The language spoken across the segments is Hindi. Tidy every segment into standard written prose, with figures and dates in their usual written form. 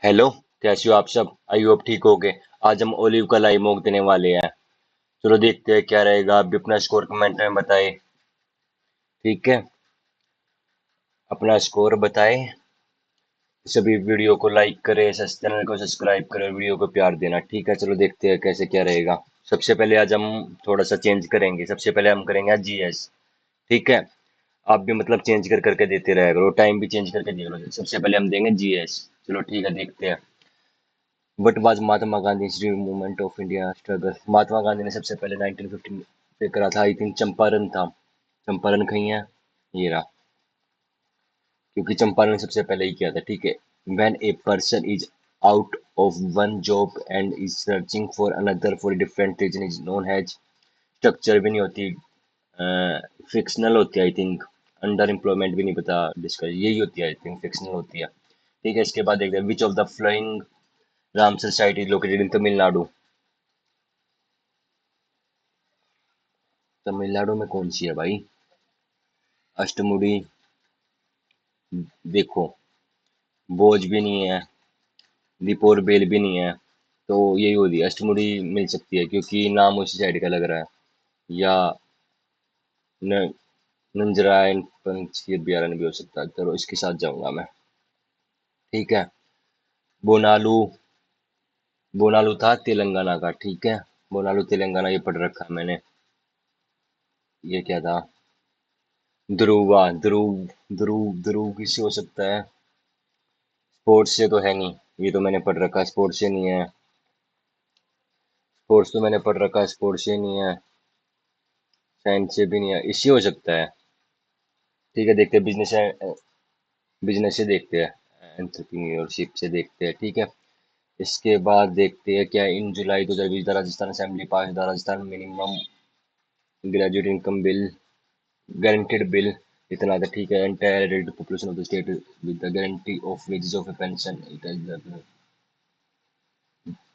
हेलो। कैसे हो आप सब? आई होप ठीक होगे। आज हम ओलिव का लाइव मोक देने वाले हैं। चलो देखते हैं क्या रहेगा। आप भी अपना स्कोर कमेंट में बताएं। ठीक है, अपना स्कोर बताएं। सभी वीडियो को लाइक करें, चैनल को सब्सक्राइब करें, वीडियो को प्यार देना। ठीक है, चलो देखते हैं कैसे क्या रहेगा। सबसे पहले आज हम थोड़ा सा चेंज करेंगे। सबसे पहले हम करेंगे आज जीएस। ठीक है, आप भी मतलब चेंज कर करके देते रहे करो, टाइम भी चेंज करके दे करो। सबसे पहले हम देंगे जीएस। चलो ठीक है, देखते हैं। What was Mahatma Gandhi history movement of India struggle. Mahatma Gandhi ने सबसे पहले 1915 पे करा था। आई थिंक चंपारण था। चंपारण कहीं है? ये रहा। क्योंकि चंपारण ने सबसे पहले ही किया था। ठीक है। When a person is out of one job and is searching for another for different reason is known has. Structure भी नहीं होती, फिक्शनल होती है आई थिंक। अंडर एम्प्लॉयमेंट भी नहीं पता डिस्कस, यही होती है आई थिंक, फिक्शनल होती है। ठीक है, इसके बाद देखते हैं विच of the flowing Ramsar site is located in Tamil Nadu. Tamil Nadu में कौन सी है भाई? अष्टमुडी। देखो, बोझ भी नहीं है, दीपोर बेल भी नहीं है। तो यही होगी, अष्टमुडी मिल सकती है क्योंकि नाम उसी साइड का लग रहा है। या न, नंजरायन पंछी अभ्यारण्य भी हो सकता है। चलो इसके साथ जाऊंगा मैं। ठीक है। बोनालू। बोनालू था तेलंगाना का। ठीक है, बोनालू तेलंगाना, ये पढ़ रखा है मैंने। ये क्या था? ध्रुवा। ध्रुव। ध्रुव ध्रुव किससे हो सकता है? स्पोर्ट्स से तो है नहीं। ये तो मैंने पढ़ रखा है, स्पोर्ट्स से नहीं है। स्पोर्ट्स तो मैंने पढ़ रखा है, स्पोर्ट्स से नहीं है। साइंस से भी नहीं है, इससे हो सकता है। ठीक है, देखते हैं बिजनेस है। बिजनेस से देखते हैं, एंटरप्रेन्योरशिप से देखते हैं। ठीक है, इसके बाद देखते हैं क्या in July 2020 the Rajasthan assembly pass the Rajasthan minimum graduate income bill, guaranteed bill. इतना था। ठीक है, entire adult population of the state with the guarantee of wages of a pension it is.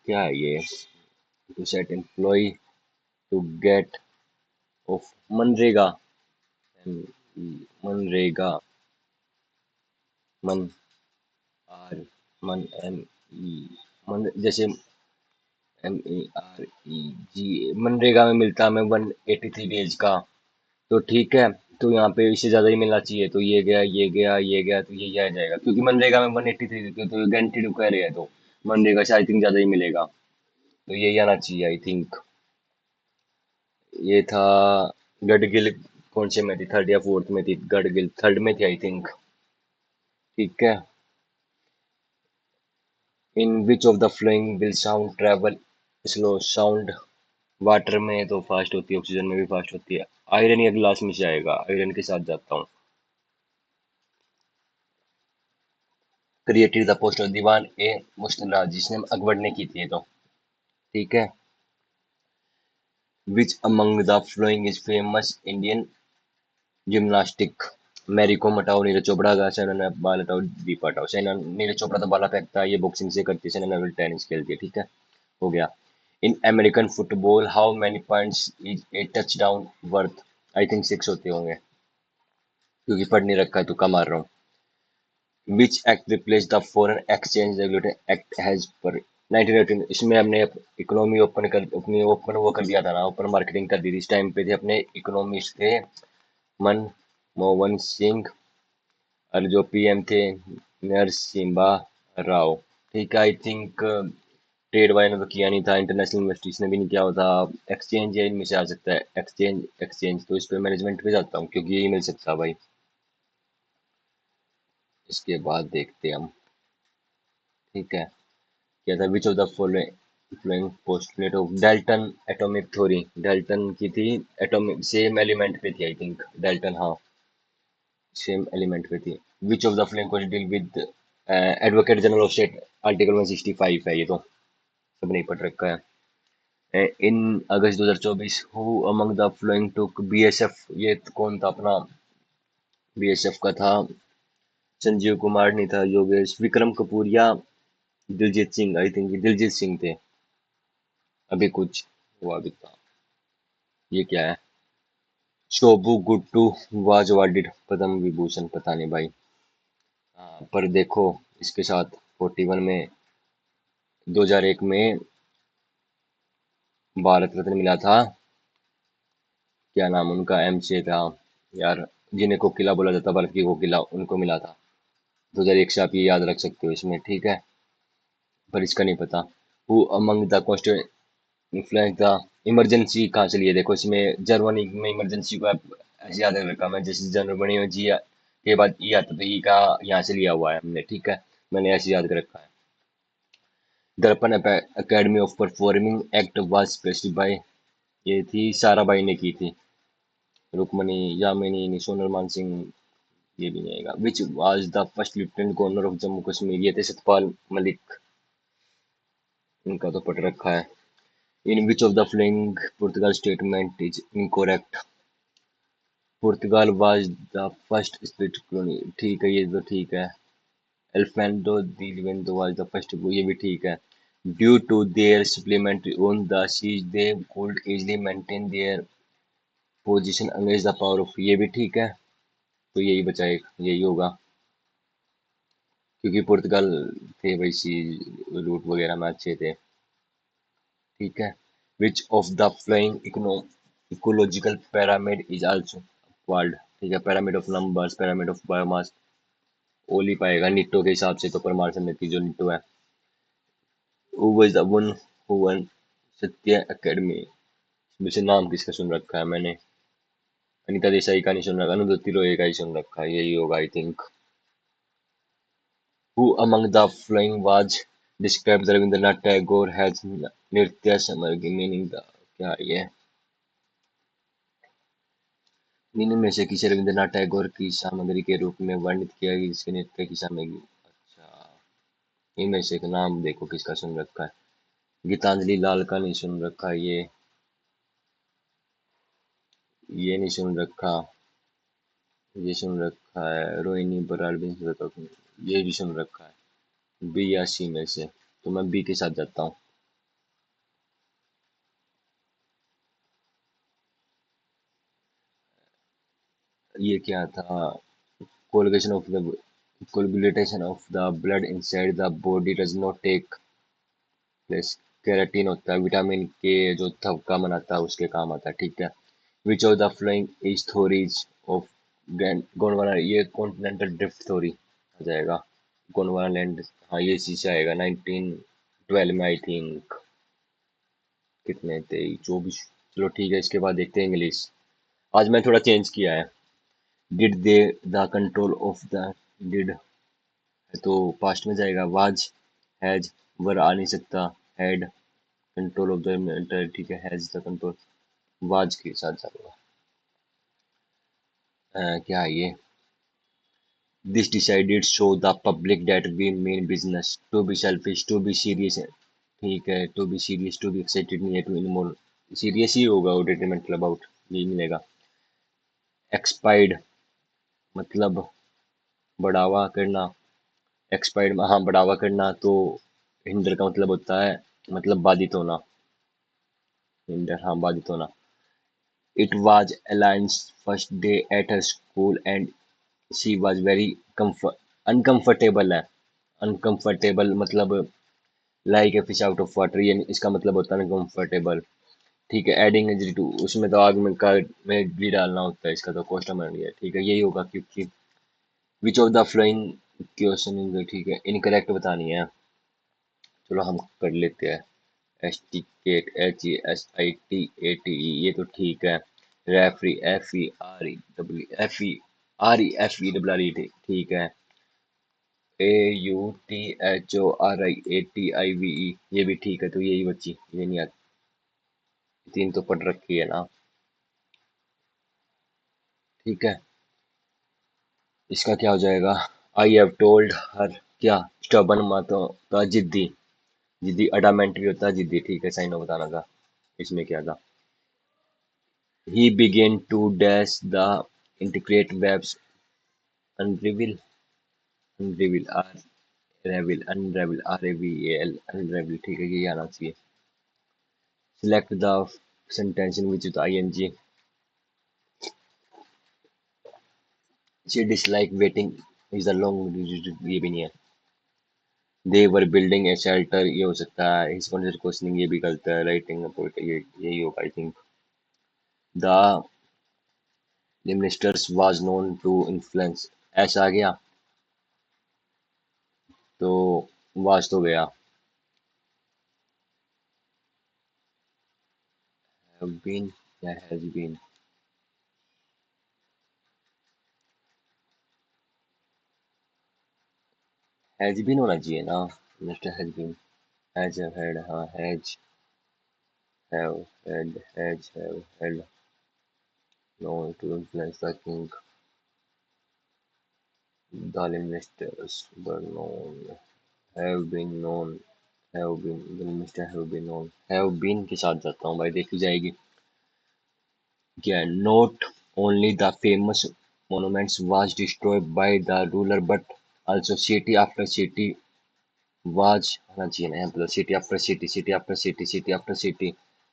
क्या है ये? To set employ to get off मनरेगा। मनरेगा। मन आर मन एम ई मन जैसे MEREG। मनरेगा में मिलता है हमें 183 डेज का। तो ठीक है, तो यहाँ पे इससे ज्यादा ही मिलना चाहिए। तो ये गया, ये गया, ये गया, तो ये आ जाएगा क्योंकि मनरेगा में 183 देते हैं, तो गारंटीड कह रहे हैं। तो मनरेगा से आई थिंक ज्यादा ही मिलेगा। तो यही आना चाहिए आई थिंक। ये था गडगिल। कौन से में थी? थर्ड या फोर्थ में थी? गडगिल थर्ड में थी आई थिंक। ठीक है। In which of the following will sound travel slow? Sound water में तो फास्ट होती है, ऑक्सीजन में भी फास्ट होती है। आयरन या ग्लास में से आएगा, आयरन के साथ जाता हूँ। क्रिएटेड द पोस्ट ऑफ दीवान ए मुश्तला, जिसने अकबर ने की थी ये तो। ठीक है। Which among the flowing is famous Indian gymnastic? Mary को हटाओ, नीरज चोपड़ा का। साइना ने बाल हटाओ, दीपा हटाओ। साइना, नीरज चोपड़ा तो बाला फेंकता है, ये बॉक्सिंग से करती है। साइना नेहवाल टेनिस खेलती है। ठीक है, हो गया। In American football how many points is a touch down worth? I think 6 होते होंगे क्योंकि पढ़ नहीं रखा है, तो कम मार रहा हूँ। Which act replace the foreign exchange regulatory act has पर 1918? इसमें हमने इकोनॉमी ओपन कर अपनी ओपन वो कर दिया था ना, ओपन मार्केटिंग कर दी थी। इस टाइम पे थे अपने इकोनॉमिस्ट थे मनमोहन सिंह, और जो पीएम थे नरसिम्हा राव। ठीक है, आई थिंक ट्रेड वाले ने तो किया नहीं था, इंटरनेशनल इन्वेस्टिज ने भी नहीं किया होता। एक्सचेंज या इनमें से आ सकता है। एक्सचेंज, एक्सचेंज तो इस पे मैनेजमेंट पे जाता हूँ क्योंकि यही मिल सकता है भाई। इसके बाद देखते हैं हम। ठीक है, क्या था? विच of the following postulate of Dalton atomic theory? Dalton की थी एटॉमिक, सेम एलिमेंट पे थी आई थिंक। डाल्टन, हाँ, सेम एलिमेंट पे थी। विच of the following code deal with advocate general of state? Article 165 है ये तो, सब नहीं पढ़ रखा है। इन अगस्त 2024 who among the flowing took BSF? ये तो कौन था अपना? बीएसएफ का था संजीव कुमार, नहीं था योगेश, विक्रम कपूर या दिलजीत सिंह। आई थिंक दिलजीत सिंह थे। अभी कुछ हुआ भी था। ये क्या है? शोभू गुट्टू वाज अवार्डेड पद्म विभूषण, पता नहीं भाई। हाँ, पर देखो इसके साथ 1941 में, 2001 में भारत रत्न मिला था। क्या नाम उनका, एमचे था यार, जिन्हें कोकिला बोला जाता, भारत की कोकिला, उनको मिला था। 2001 से आप ये याद रख सकते हो इसमें, ठीक है, पर इसका नहीं पता। Who among the constituent influence the emergency कहाँ से लिए, देखो इसमें जर्मनी में इमरजेंसी को आप ऐसे याद रखा, मैं जैसे जर्मनी में जी के बाद ई आता, तो ई का यहाँ से लिया हुआ है हमने, ठीक है, मैंने ऐसे याद कर रखा है। दर्पण academy of performing act was specified by, ये थी साराबाई ने की थी। रुक्मणी यामिनी सोनल मानसिंह, ये भी नहीं आएगा। Which was the first lieutenant governor of Jammu Kashmir, ये थे सतपाल मलिक, इनका तो पढ़ रखा है। In which of the following Portugal statement is incorrect, Portugal was the first state colony, ठीक है, ये तो ठीक है। एल्फेंडो दी लिवेंडो वाज द फर्स्ट, ये भी ठीक है। Due to their supplementary on the seas they could easily maintain their position against the power of, ये भी ठीक है, तो यही बचा एक, यही होगा, क्योंकि पुर्तगाल थे भाई सी रूट वगैरह में अच्छे थे, ठीक है। Which of the following ecological pyramid is also called, ठीक है, pyramid of numbers, pyramid of biomass, ओली पाएगा निट्टो के हिसाब से, तो परमार समिति जो निट्टो है। Who was the one who one सत्य अकेडमी, इसमें से नाम किसका सुन रखा है मैंने, अनिता देसाई का नहीं सुन रखा, अनुदत्ती रॉय का ही सुन रखा है, यही होगा I think. Who among the following was described Rabindranath Tagore has नृत्य समग्र मीनिंग द, क्या ये, निम्न में से किसे रविंद्रनाथ टैगोर की सामग्री के रूप में वर्णित किया गया जिसके नृत्य की सामग्री, अच्छा, इनमें से एक नाम देखो किसका सुन रखा है। गीतांजलि लाल का नहीं सुन रखा, ये नहीं सुन रखा, ये सुन रखा है। रोहिणी बराड़ भी सुन रखा, ये भी सुन रखा है। बी या सी में से, तो मैं बी के साथ जाता हूँ। ये क्या था, coagulation of the coagulation of the blood inside the body does not take place, keratin होता है, विटामिन के जो थपका बनाता है उसके काम आता है, ठीक है। Which of the flowing is theories of Gondwana, ये कॉन्टिनेंटल ड्रिफ्ट थ्योरी आ जाएगा, गोंडवाना लैंड, हाँ ये चीज से आएगा 1912 में आई थिंक, कितने 23 24, चलो ठीक है, इसके बाद देखते हैं इंग्लिश। आज मैं थोड़ा चेंज किया है। Did they the control of the, did तो पास्ट में जाएगा। वाज, हैज, वर आ नहीं सकता। Had control of the mentor, ठीक है, हैज द कंट्रोल, वाज के साथ जाएगा। क्या है ये, this decided show the public that we mean business, to be selfish, to be serious है, ठीक है, to be serious, to be excited नहीं है, टू इनमोर सीरियस ही होगा, वो डिटरमेंटल अबाउट, यही मिलेगा। एक्सपायर्ड मतलब बढ़ावा करना, एक्सपायर्ड हाँ बढ़ावा करना, तो हिंडर का मतलब होता है, मतलब बाधित होना, हिंडर हाँ बाधित होना। It was Elaine's first day at her school and she was very uncomfortable है, uncomfortable मतलब like a fish out of water, ये इसका मतलब होता है uncomfortable, ठीक है। एडिंग इंजरी टू, उसमें तो आग में का में भी डालना होता है, इसका तो क्वेश्चन बन गया, ठीक है, यही होगा, क्योंकि विच ऑफ द फ्लोइंग क्वेश्चन, ठीक है, इनकरेक्ट बतानी है, चलो हम कर लेते हैं। एस्टिकेट, HESITATE, ये तो ठीक है। रेफरी, FEREFEREFERE, ठीक है। AUTHORIATIVE, ये भी ठीक है, तो यही बच्ची, ये नहीं आती, तीन तो पढ़ रखी है ना, ठीक है। इसका क्या हो जाएगा, आई हैव टोल्ड हर, क्या, स्टबन मातो का जिद्दी, जिद्दी अडामेंट भी होता है जिद्दी, ठीक है, साइनो बताना था। इसमें क्या था, he began to dash the integrate webs, unravel, unravel, unravel, unravel, RAVEL, unravel, ठीक है, ये आना चाहिए। Select the sentence in which the ing, she dislike waiting is the long, ये भी नहीं है। दे वर बिल्डिंग ए शेल्टर, ये हो सकता है। हिज क्वेश्चनिंग, ये भी गलत है। राइटिंग पोएट्री, ये यही होगा आई थिंक। द लिमनिस्टर्स वाज नोन टू इन्फ्लुएंस, ऐसा आ गया तो वाज तो गया। हैव बीन या हैज बीन, हैज बीन होना चाहिए ना। Mister has been, has had, हाँ has, have had, have had known to influence the king. The ministers were known, have been known, have been, the minister have been known, have been के साथ जाता हूँ भाई, देखी जाएगी क्या। Not only the famous monuments was destroyed by the ruler, but also city after city was, होना चाहिए ना यहाँ पे, city after city, city after city, city after city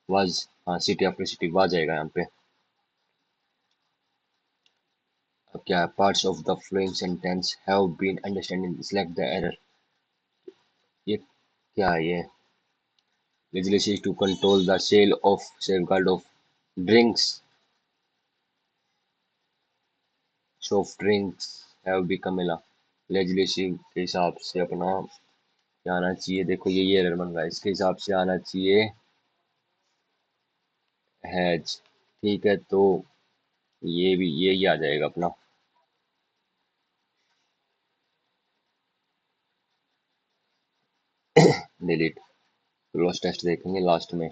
was, हाँ city after city was आएगा यहाँ पे। अब क्या है, parts of the following sentence have been understanding, select the error। ये क्या है ये, legislation to control the sale of safeguard of drinks, soft drinks have become illa। legislation के हिसाब से अपना क्या आना चाहिए, देखो ये एरर बन रहा है, इसके हिसाब से आना चाहिए हैज। ठीक है, तो ये भी यही आ जाएगा अपना। डिलीट। क्लोज टेस्ट देखेंगे लास्ट में,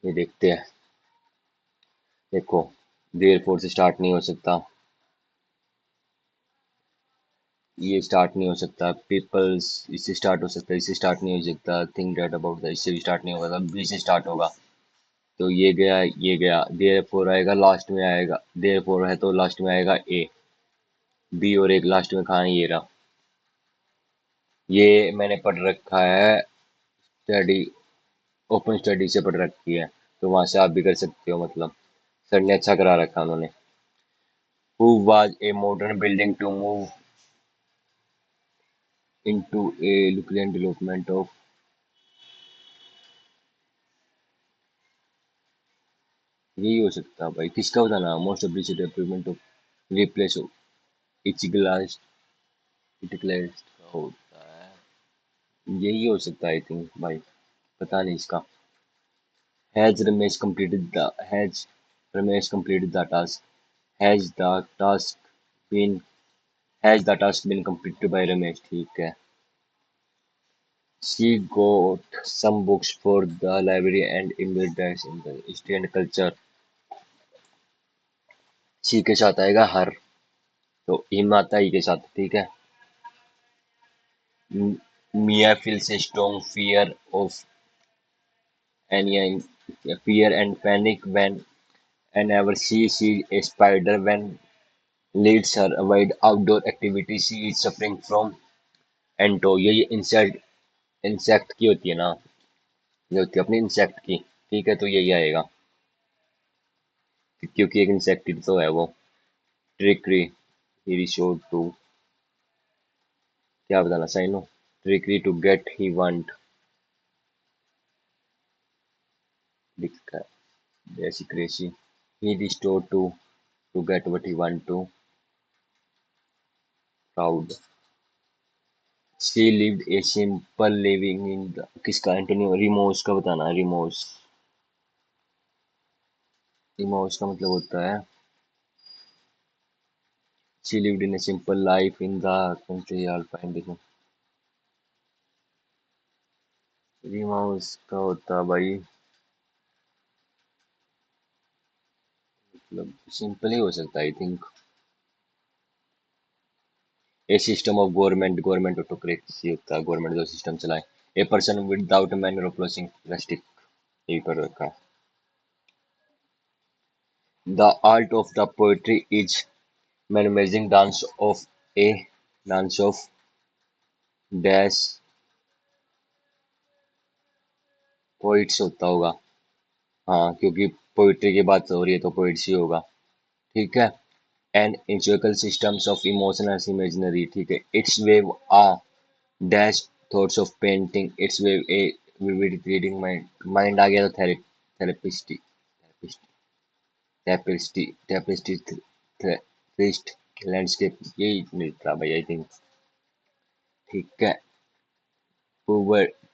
ये देखते हैं। देखो देयर फोर से स्टार्ट नहीं हो सकता, ये स्टार्ट नहीं हो सकता। पीपल्स इससे स्टार्ट हो सकता है, इससे स्टार्ट नहीं हो सकता। थिंक डेट अबाउट द, इससे भी स्टार्ट नहीं होगा, बी से स्टार्ट होगा। तो ये गया, ये गया, देयर फोर आएगा लास्ट में, आएगा देयर फोर है तो लास्ट में आएगा ए, बी और एक लास्ट में कहाँ है, ये रहा। ये मैंने पढ़ रखा है, स्टडी, ओपन स्टडी से पढ़ रखी है, तो वहां से आप भी कर सकते हो, मतलब सर ने अच्छा करा रखा उन्होंने। Who was a modern building to move into a nuclear development of, यही हो सकता है भाई, किसका बताना। Most appreciated development of, replace each glass, it glass का होता है, यही हो सकता है आई थिंक भाई, पता नहीं इसका। Has Ramesh completed the, has Ramesh completed the task? Has the task been, has the task been completed by Ramesh? ठीक है। She got some books for the library and embedded in the history and culture। She के साथ आएगा हर, तो हिम आता ही के साथ, ठीक है। Mia feels a strong fear of any fear and panic when whenever she sees a spider, when leads her avoid outdoor activities, she is suffering from एंटो, ये इंसेक्ट, इंसेक्ट की होती है ना, ये होती है अपनी इंसेक्ट की। ठीक है, तो यही आएगा क्योंकि एक इंसेक्ट तो है वो। ट्रिकरी, ही रिसोर्ट टू, क्या बताना साइनो, trickery to get he want, दिखता है जैसी crazy. He restore to get what he want to, proud. She lived a simple living in the, किसका एंटोनियो, रिमोस का बताना है। रिमोस, रिमोस का मतलब होता है she lived in a simple life in the country alpine। रिमाउस का होता है भाई, मतलब सिंपल ही हो सकता है I think. A system of government, government autocracy होता है, गवर्नमेंट जो सिस्टम चलाए। A person without manner of prosing plastic, यही पर रखा है। The art of the poetry is मैनमेजिंग dance of a, dance of dash poets होता होगा। हाँ क्योंकि पोइट्री की बात हो रही है तो पोइट्स ही होगा। ठीक है, एंड इंचुकल सिस्टम्स ऑफ इमोशनल इमेजिनरी, ठीक है। It's weave a dash thoughts of painting, it's weave a vivid reading mind, mind आ गया तो थेरेपिस्ट थेरेपिस्ट लैंडस्केप, यही मिलता भाई आई थिंक, ठीक है।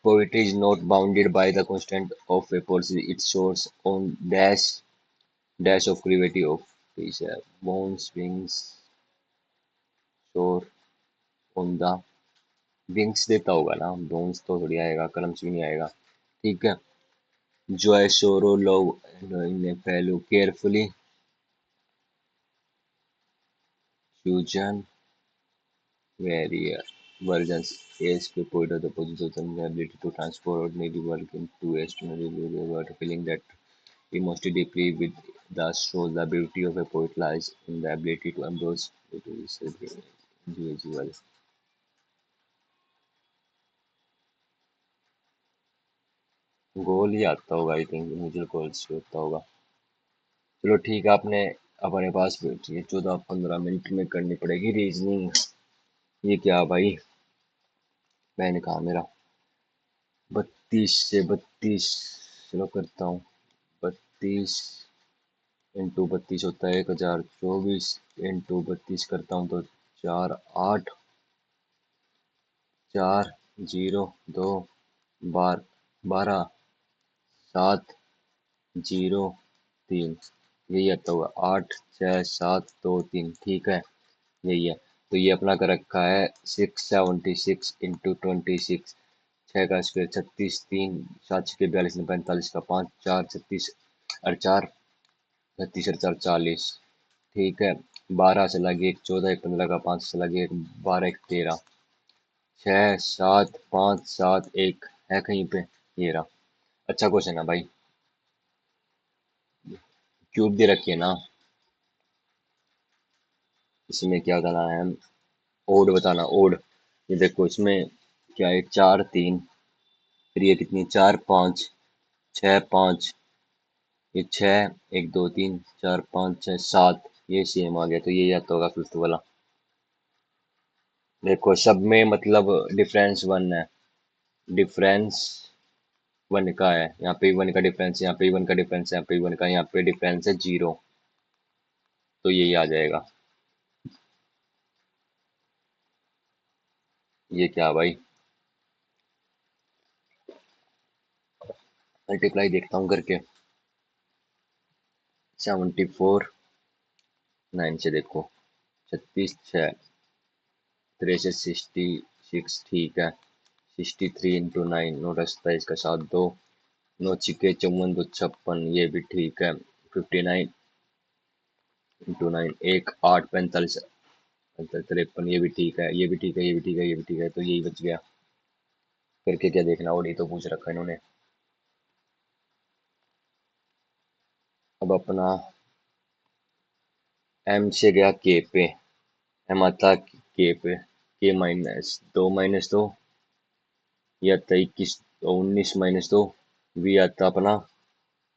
Poetry is not bounded by the constant of a policy. It shows on dash of gravity of fish, bones, wings, shore on the wings देता होगा ना, bones तो थोड़ी आएगा, columns भी नहीं आएगा, ठीक है। Joy, sorrow, love, in a fellow carefully chosen very versions. As the poet of the possession the ability to transport ordinary work into extraordinary world, feeling that we most deeply with the soul. The beauty of a poet lies in the ability to embrace it is individual. गोल ही आता होगा आई थिंक, मुझे गोल से होता होगा। चलो ठीक है, आपने अपने पास बैठिए 14-15 मिनट में करनी पड़ेगी रीजनिंग। ये क्या भाई, मैंने कहा मेरा 32 से 32, चलो करता हूँ। 32 × 32 होता है 1024, × 32 करता हूँ तो 4 8 4 0 2 12 7 0 3, यही आता होगा 8 6 7 2 3, ठीक है, यही है। तो ये अपना कर रखा है 676 × 26, 6 का स्क्वायर 36, 3 7 6 42 45 का 5 4 36 और 4 36 और 4 40, ठीक है। 12 से लगे एक 14, एक 15 का 5 से लगे एक 12, एक 13, 6 7 5 7 1 है कहीं पे, ये रहा। अच्छा क्वेश्चन है भाई, क्यूब दे रखी है ना, इसमें क्या बताना है, ओड बताना, ओड। ये देखो इसमें क्या है, 4 3, फिर ये कितनी 4 5 6 5, ये 6 1 2 3 4 5 6 7, ये सेम आ गया, तो ये आता होगा फिफ्थ वाला। देखो सब में मतलब डिफरेंस 1 है, डिफरेंस 1 का है, यहाँ पे 1 का डिफरेंस, यहाँ पे 1 का डिफरेंस, यहाँ पे 1 का, यहाँ पे डिफरेंस है 0, तो यही आ जाएगा। ये क्या भाई, मल्टीप्लाई देखता हूँ करके। 74 9 से देखो, 36 6 63 66, ठीक है। 63 × 9 9 27 का 7 2, 9 छिके 54 2 56, ये भी ठीक है। 59 × 9 1 8 45 53, ये भी ठीक है, ये भी ठीक है, ये भी ठीक है, ये भी ठीक है, तो यही बच गया। करके क्या देखना, और ये तो पूछ रखा है इन्होंने। अब अपना एम से गया के पे, एम आता के पे, के -2 ये आता 21 19 -2, वी आता अपना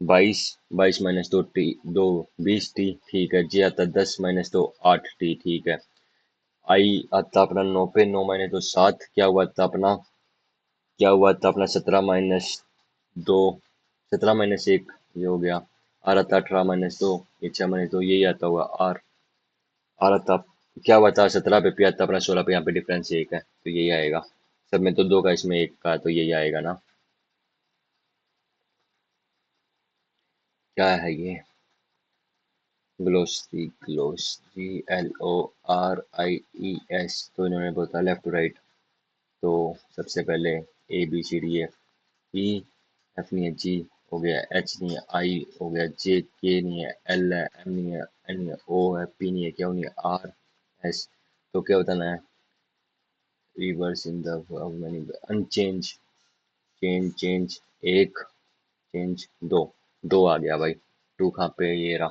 22 22 -2 टी 2 20 टी, ठीक है। जी आता 10 - 2 8 टी, ठीक है। आई आता अपना 9 पे, 9 - 2 7, क्या हुआ था अपना 17 - 2 17 - 1, ये हो गया। आर आता 18 - 2, ये 6 - 2, यही आता होगा आर। आर आता क्या हुआ था 17 पे आता अपना 16 पे, यहाँ पे डिफरेंस 1 है, तो यही आएगा। सब में तो 2 का, इसमें 1 का, तो यही आएगा ना। क्या है ये, ग्लोसरी, GLORIES, तो इन्होंने बोला लेफ्ट टू राइट। तो सबसे पहले ABCDE, एफ नहीं है, जी हो गया, एच नहीं है, आई हो गया, जे के नहीं है, एल है, एम नहीं है, एन नहीं है, ओ है, पी नहीं है, क्यू नहीं है, आर एस। तो क्या बताना है, reverse in the unchanged, change change 1, change 2, 2 आ गया भाई। 2 कहाँ पे, ये रहा।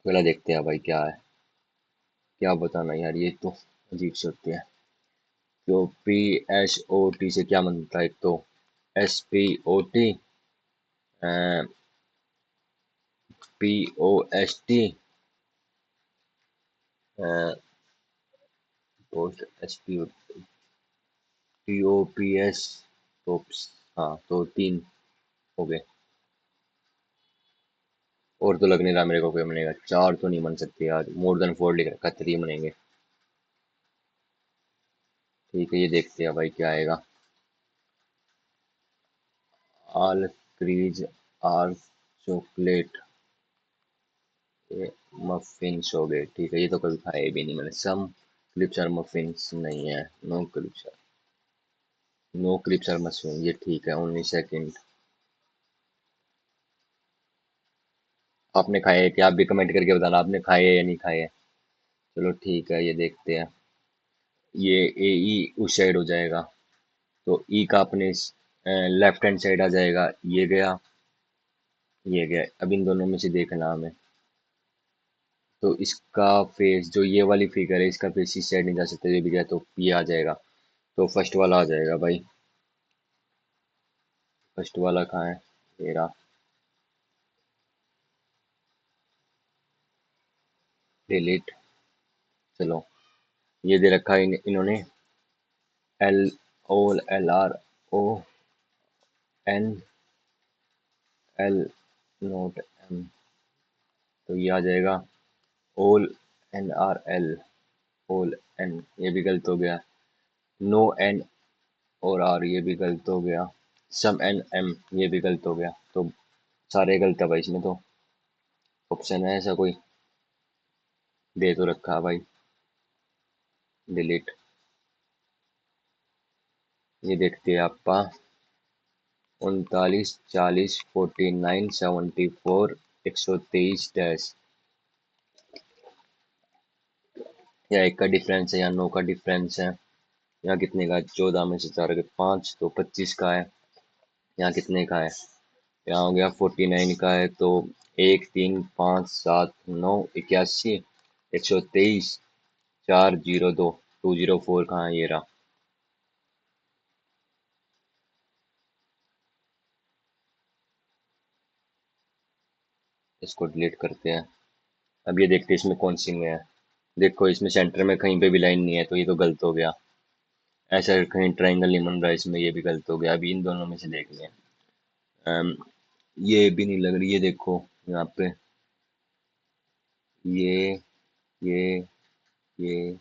अगला देखते हैं भाई क्या है, क्या बताना यार, ये तो अजीब से होते हैं। तो PSOT से क्या बनता है, एक तो SPOT, POST post TOPS tops. हाँ तो 3 हो गए। और तो लग नहीं रहा मेरे को कोई बनेगा। 4 तो नहीं बन सकते यार, मोर देन 4 लिख रखा, 3 बनेंगे। ठीक है, ये देखते हैं भाई क्या आएगा। ऑल क्रीज आर चॉकलेट, ये मफिन्स हो गए। ठीक है, ये तो कभी खाए भी नहीं मैंने। सम क्लिप्स आर मफिन्स नहीं है। नो क्लिप्स आर मशरूम, ये ठीक है। Only second. आपने खाए हैं क्या? आप भी कमेंट करके बताना आपने खाए है या नहीं खाए है। चलो ठीक है, ये देखते हैं। ये ए ई उस साइड हो जाएगा, तो ई का अपने लेफ्ट हैंड साइड आ जाएगा। ये गया, ये गया। अब इन दोनों में से देखना हमें। तो इसका फेस, जो ये वाली फिगर है, इसका फेस इस साइड नहीं जा सकता। ये भी गया तो ये आ जाएगा। तो फर्स्ट वाला आ जाएगा भाई। फर्स्ट वाला कहाँ है? ये रहा। डिलीट। चलो, ये दे रखा है इन्होंने L OLR ON L note M। तो ये आ जाएगा OL NRL। ये भी गलत हो गया। नो N और R, ये भी गलत हो गया। सम NM, ये भी गलत हो गया। तो सारे गलत है भाई इसमें। तो ऑप्शन है ऐसा कोई? दे तो रखा है भाई। डिलीट। ये देखते हैं आपका 39 40 49 74 123 या 1 का डिफरेंस है या 9 का डिफरेंस है। यहाँ कितने का है? 14 में से 4 के 5, तो 25 का है। यहाँ कितने का है? यहाँ हो गया 49 का है। तो 1 3 5 7 9 81 123 402 204 कहाँ है? ये रहा। इसको डिलीट करते हैं। अब ये देखते हैं इसमें कौन सी में है। देखो, इसमें सेंटर में कहीं पे भी लाइन नहीं है, तो ये तो गलत हो गया। ऐसा कहीं ट्रायंगल नहीं बन रहा है इसमें, ये भी गलत हो गया। अभी इन दोनों में से देखने हैं। अम, ये भी नहीं लग रही। ये देखो यहाँ पे, ये ये ये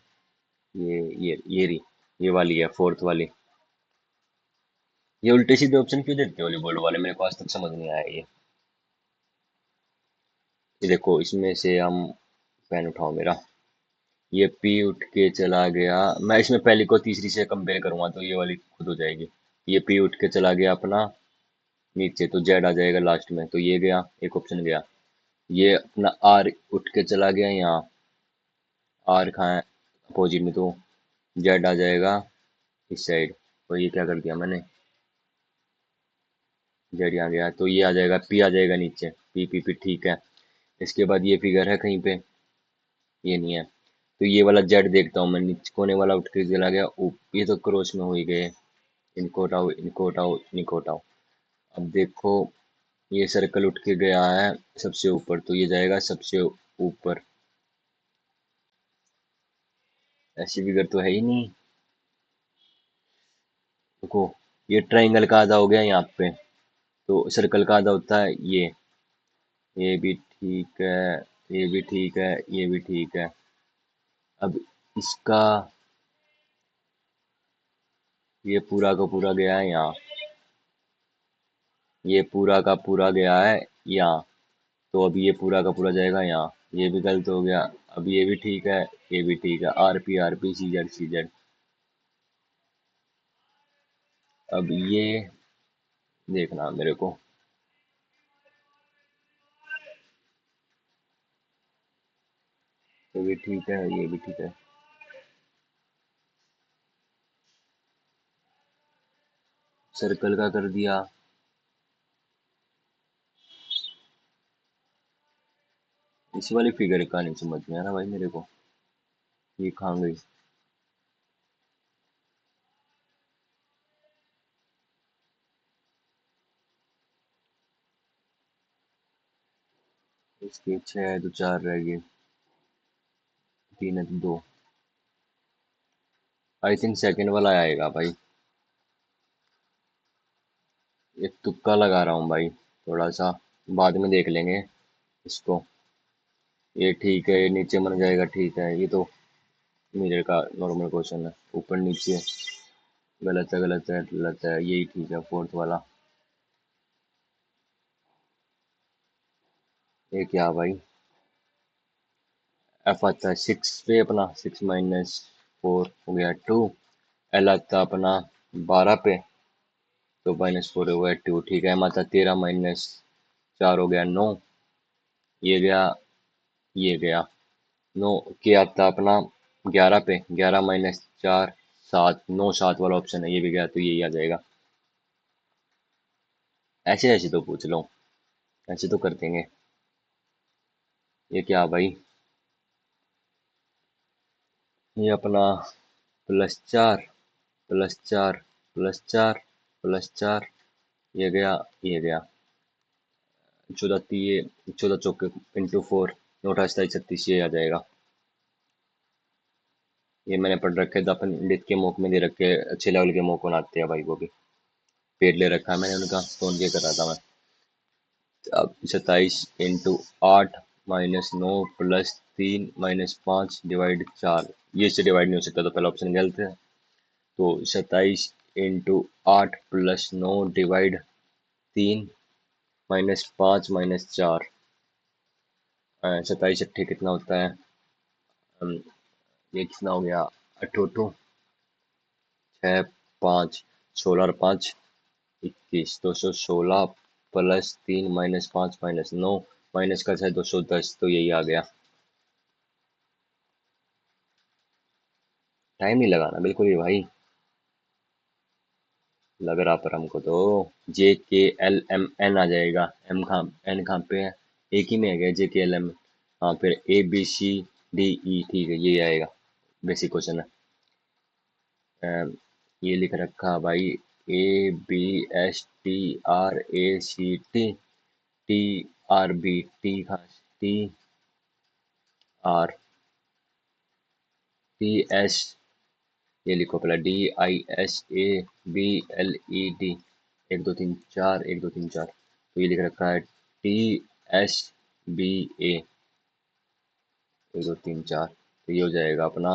ये रही। ये वाली है, फोर्थ वाली। ये उल्टे सीधे ऑप्शन क्यों देते हो वॉलीबॉल वाले? मेरे को आज तक समझ नहीं आया ये देखो, इसमें से हम पेन उठाओ मेरा। ये पी उठ के चला गया। मैं इसमें पहली को तीसरी से कंपेयर करूंगा तो ये वाली खुद हो जाएगी। ये पी उठ के चला गया अपना नीचे, तो जेड आ जाएगा लास्ट में। तो ये गया, एक ऑप्शन गया। ये अपना आर उठ के चला गया यहाँ। आर कहाँ है? अपोजिट में, तो जेड आ जाएगा इस साइड। तो ये क्या कर दिया मैंने? जेड यहाँ गया, तो ये आ जाएगा, पी आ जाएगा नीचे। पी ठीक है। इसके बाद ये फिगर है कहीं पे, ये नहीं है। तो ये वाला जेड देखता हूँ मैं। नीचे कोने वाला उठ के चला गया ये तो क्रॉस में हो ही गए। इनको हटाओ, इनको हटाओ, इनको हटाओ। अब देखो, ये सर्कल उठ के गया है सबसे ऊपर, तो ये जाएगा सबसे ऊपर। ऐसी फिगर तो है ही नहीं। देखो, ये ट्रायंगल का आधा हो गया यहाँ पे, तो सर्कल का आधा होता है ये भी ठीक है, ये भी ठीक है, ये भी ठीक है। अब इसका, ये पूरा का पूरा गया है यहाँ, ये पूरा का पूरा गया है यहाँ। तो अब ये पूरा का पूरा जाएगा यहाँ। ये भी गलत हो गया। अब ये भी ठीक है, ये भी ठीक है। R P C Z. अब ये देखना मेरे को। ये भी ठीक है, ये भी ठीक है। सर्कल का कर दिया। इस वाली फिगर का नहीं समझ में आ रहा भाई मेरे को, ये कहाँ गई? इसकी 6 है तो 4 रहेगी, 3 है तो 2। आई थिंक सेकंड वाला आएगा भाई। एक तुक्का लगा रहा हूँ भाई, थोड़ा सा बाद में देख लेंगे इसको। ये ठीक है, ये नीचे बन जाएगा, ठीक है। ये तो मिरर का नॉर्मल क्वेश्चन है, ऊपर नीचे। गलत है, गलत है, गलत है, यही ठीक है फोर्थ वाला। ये क्या भाई, एफ आता है 6 पे अपना, 6 - 4 हो गया 2। एल आता है अपना 12 पे, तो -4 हो गया 2, ठीक है। एम आता 13 - 4 हो गया 9। ये गया, ये गया 9। के आता अपना 11 पे, 11 - 4 7, 9 7 वाला ऑप्शन है, ये भी गया तो यही आ जाएगा। ऐसे ऐसे तो पूछ लो, ऐसे तो कर देंगे। ये क्या भाई, ये अपना +4 +4 +4 +4, ये गया, ये गया 14 ये 14 चौके × 4, 9 × 8 = 36, ये आ जाएगा। ये मैंने पढ़ रखे थे, अपन लिख के मॉक में दे रखे, अच्छे लेवल के मॉक बनाते हैं भाई वो भी। पेड ले रखा है मैंने उनका, तो उनके कर रहा था मैं। अब 27 × 8 -9 +3 -5 / 4, ये इससे डिवाइड नहीं हो सकता, तो पहला ऑप्शन गलत है। तो 27 × 8 +9 / 3 -5 -4, 27 अट्ठे कितना होता है, ये कितना हो गया, 8 × 6 5, 16 और 5 21, 216 +3 -5 -9, माइनस का है 210, तो यही आ गया। टाइम नहीं लगाना बिल्कुल ही भाई, लग रहा पर हमको तो। JKLMN आ जाएगा, एम कहाँ, एन कहाँ पे है, एक ही में है क्या JKLM। हाँ फिर ABCDE, ठीक है ये आएगा, बेसिक क्वेश्चन है। ये लिख रखा भाई, ABSTRACT TRB, कहाँ, TRTS, ये लिखो पहले DISABLED, 1 2 3 4, 1 2 3 4, तो ये लिख रखा है TSBA, 1 2 3 4, तो ये हो जाएगा अपना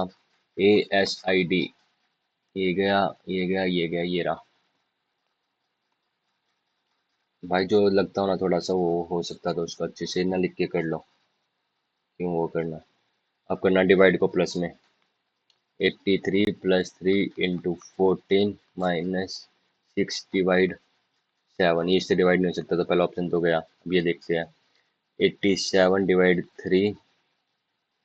ASID। ये गया, ये गया, ये गया, ये रहा भाई। जो लगता हो ना थोड़ा सा वो हो सकता, तो उसको अच्छे से ना लिख के कर लो, क्यों वो करना। अब करना डिवाइड को प्लस में, 83 + 3 × 14 - 6 / 7, ये इससे डिवाइड नहीं हो सकता, तो पहला ऑप्शन तो गया। अब ये देखते हैं, 87 / 3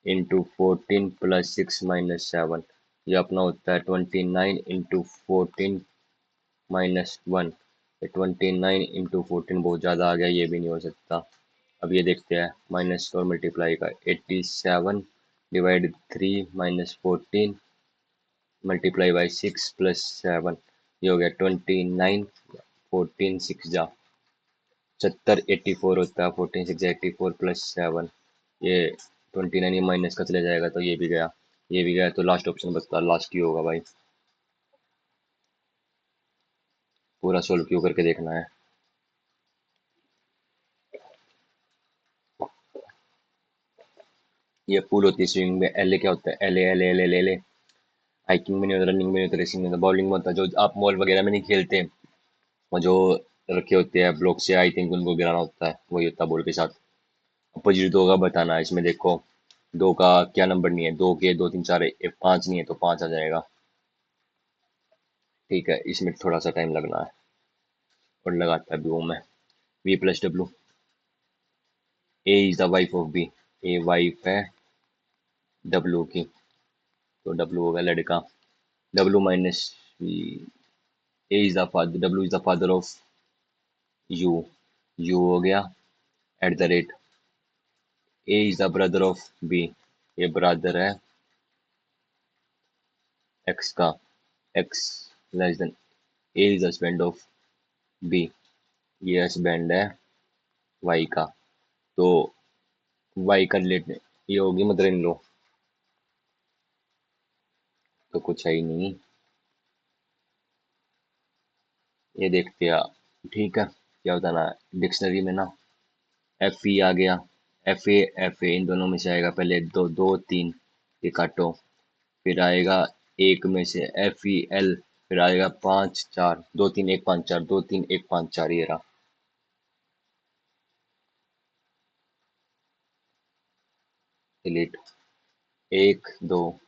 × 14 + 6 - 7, ये अपना होता है 29 × 14 - 1। 29 × 14 बहुत ज़्यादा आ गया, ये भी नहीं हो सकता। अब ये देखते हैं माइनस और मल्टीप्लाई का, 87 / 3 - 14 × 6 + 7, ये हो गया 29, 14 6 जा 70, 84 होता है, 14 6 84 +7, ये 29 ये माइनस का चले जाएगा, तो ये भी गया, ये भी गया। तो लास्ट ऑप्शन बचता, लास्ट ही होगा भाई। पूरा सोल्व क्यों करके देखना है। ये पूल होती है स्विमिंग में, एल क्या होता है, L L L L L. Hiking में नहीं होता, रनिंग में नहीं होता, रेसिंग में होता, बॉलिंग में होता है। जो आप मॉल वगैरह में नहीं खेलते, और जो रखे होते हैं ब्लॉक से, आई थिंक उनको गिराना होता है, वही होता है बॉल के साथ। अपोजिट दो का बताना है, इसमें देखो दो का क्या नंबर नहीं है, 2 के 2 3 4 5 नहीं है, तो 5 आ जाएगा। ठीक है, इसमें थोड़ा सा टाइम लगना है, और लगाता भी हूँ मैं। V + W, A is the wife of B, A wife है डब्ल्यू की, तो डब्ल्यू होगा लड़का। W minus B, A is the father, W is the father of U, U हो गया @ A is the brother of B, ये ब्रदर है एक्स का, X less than, A is husband of B, ये हस्बैंड है वाई का। तो वाई का रिलेट ये होगी मदर इन लो। तो कुछ है ही नहीं। ये देखते हैं। ठीक है, क्या बताना है डिक्शनरी में ना। एफ ई आ गया। एफ ए इन दोनों में से आएगा पहले दो दो तीन, ये काटो। फिर आएगा एक में से एफ ई एल। फिर आएगा पाँच चार, दो तीन एक पाँच चार, दो तीन एक पाँच चार, ये रहा। डिलीट। एक दो,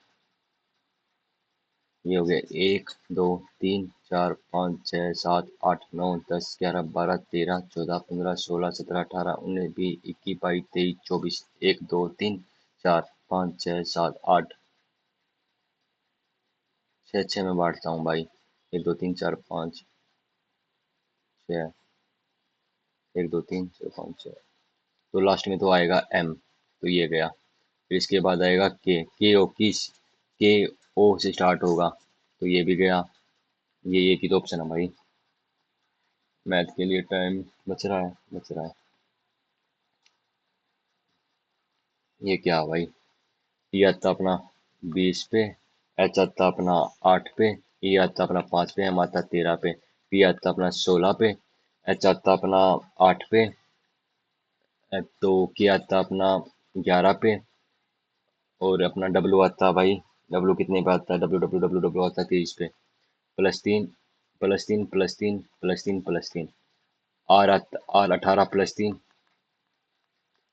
ये हो गया एक दो तीन चार पाँच छः सात आठ नौ दस ग्यारह बारह तेरह चौदह पंद्रह सोलह सत्रह अठारह उन्नीस बीस इक्कीस बाईस तेईस चौबीस। एक दो तीन चार पाँच छः सात आठ, छः छः में बांटता हूँ भाई। एक दो तीन चार पाँच छः, एक दो तीन चार पाँच छः। तो लास्ट में तो आएगा एम, तो ये गया। फिर इसके बाद आएगा के ओ किस, के ओ से स्टार्ट होगा, तो ये भी गया। ये की तो ऑप्शन है भाई। मैथ के लिए टाइम बच रहा है, बच रहा है। ये क्या है भाई। ये आता अपना 20 पे, एच आता अपना 8 पे, ई आता अपना 5 पे, एम आता 13 पे, पी आता अपना 16 पे, एच आता अपना 8 पे, तो के आता अपना 11 पे, और अपना डब्लू आता भाई। डब्लू कितने पे आता है, डब्लू डब्लू डब्लू डब्लू आता है 23 पे। प्लस तीन प्लस तीन प्लस तीन प्लस तीन प्लस तीन। आर 18 प्लस तीन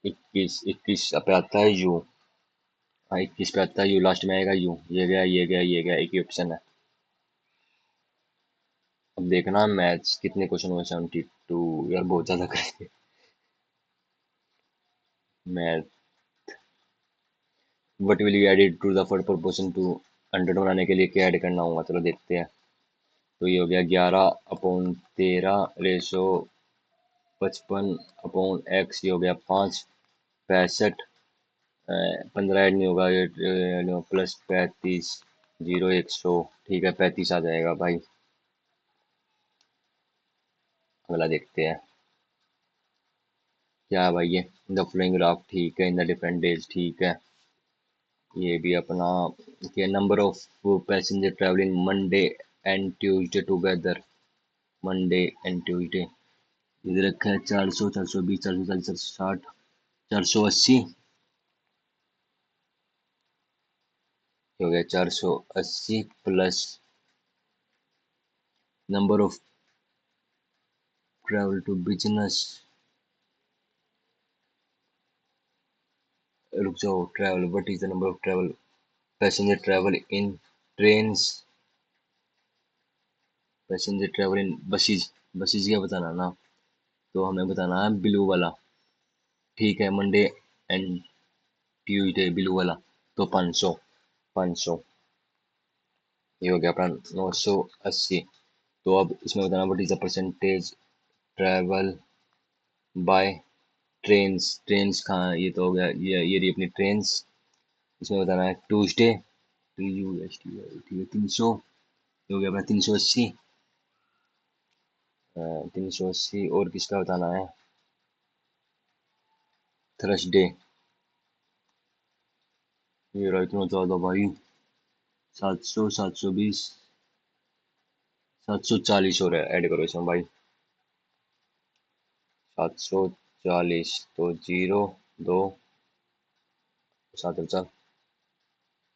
21, 21 पे आता है यू। हाँ 21 पे आता है यू, लास्ट में आएगा यू। ये गया ये गया ये गया, एक ही ऑप्शन है। अब देखना मैथ्स कितने क्वेश्चन हुए, 72 यार, बहुत ज्यादा करेंगे math. What will you edit to the first proportion to 100 बनाने के लिए क्या ऐड करना होगा, चलो देखते हैं। तो ये हो गया 11/13 रेशो 55/x, ये हो गया 5। 65, 15 ऐड नहीं होगा ये, प्लस 35, 0 100, ठीक है 35 आ जाएगा भाई। अगला देखते हैं क्या है भाई। ये द फ्लोइंग ग्राफ ठीक है, इन द डिफरेंट डेज ठीक है। ये भी अपना क्या, number of passenger travelling Monday and Tuesday together. Monday and Tuesday इधर रखा है 400, 420, 440, 460, 480। हो गया 480 plus number of travel to business. रुक जाओ, travel what is the number of travel passenger travel in trains, passenger travel in buses. Buses क्या बताना ना, तो हमें बताना है ब्लू वाला। ठीक है, मंडे एंड ट्यूसडे ब्लू वाला, तो 500। 500, ये हो गया अपना 980। तो अब इसमें बताना what is the percentage travel by trains. Trains कहाँ, ये तो हो गया, ये रही अपनी ट्रेन्स। इसमें बताना है Tuesday, T U S T, ठीक है 300, ये हो गया अपना 380। 380, और किसका बताना है, थर्सडे। ये रहा इतना ज़्यादा भाई, 700, 720, 740 हो रहा है, ऐड करो इसमें भाई। 740, तो 0 2 7 4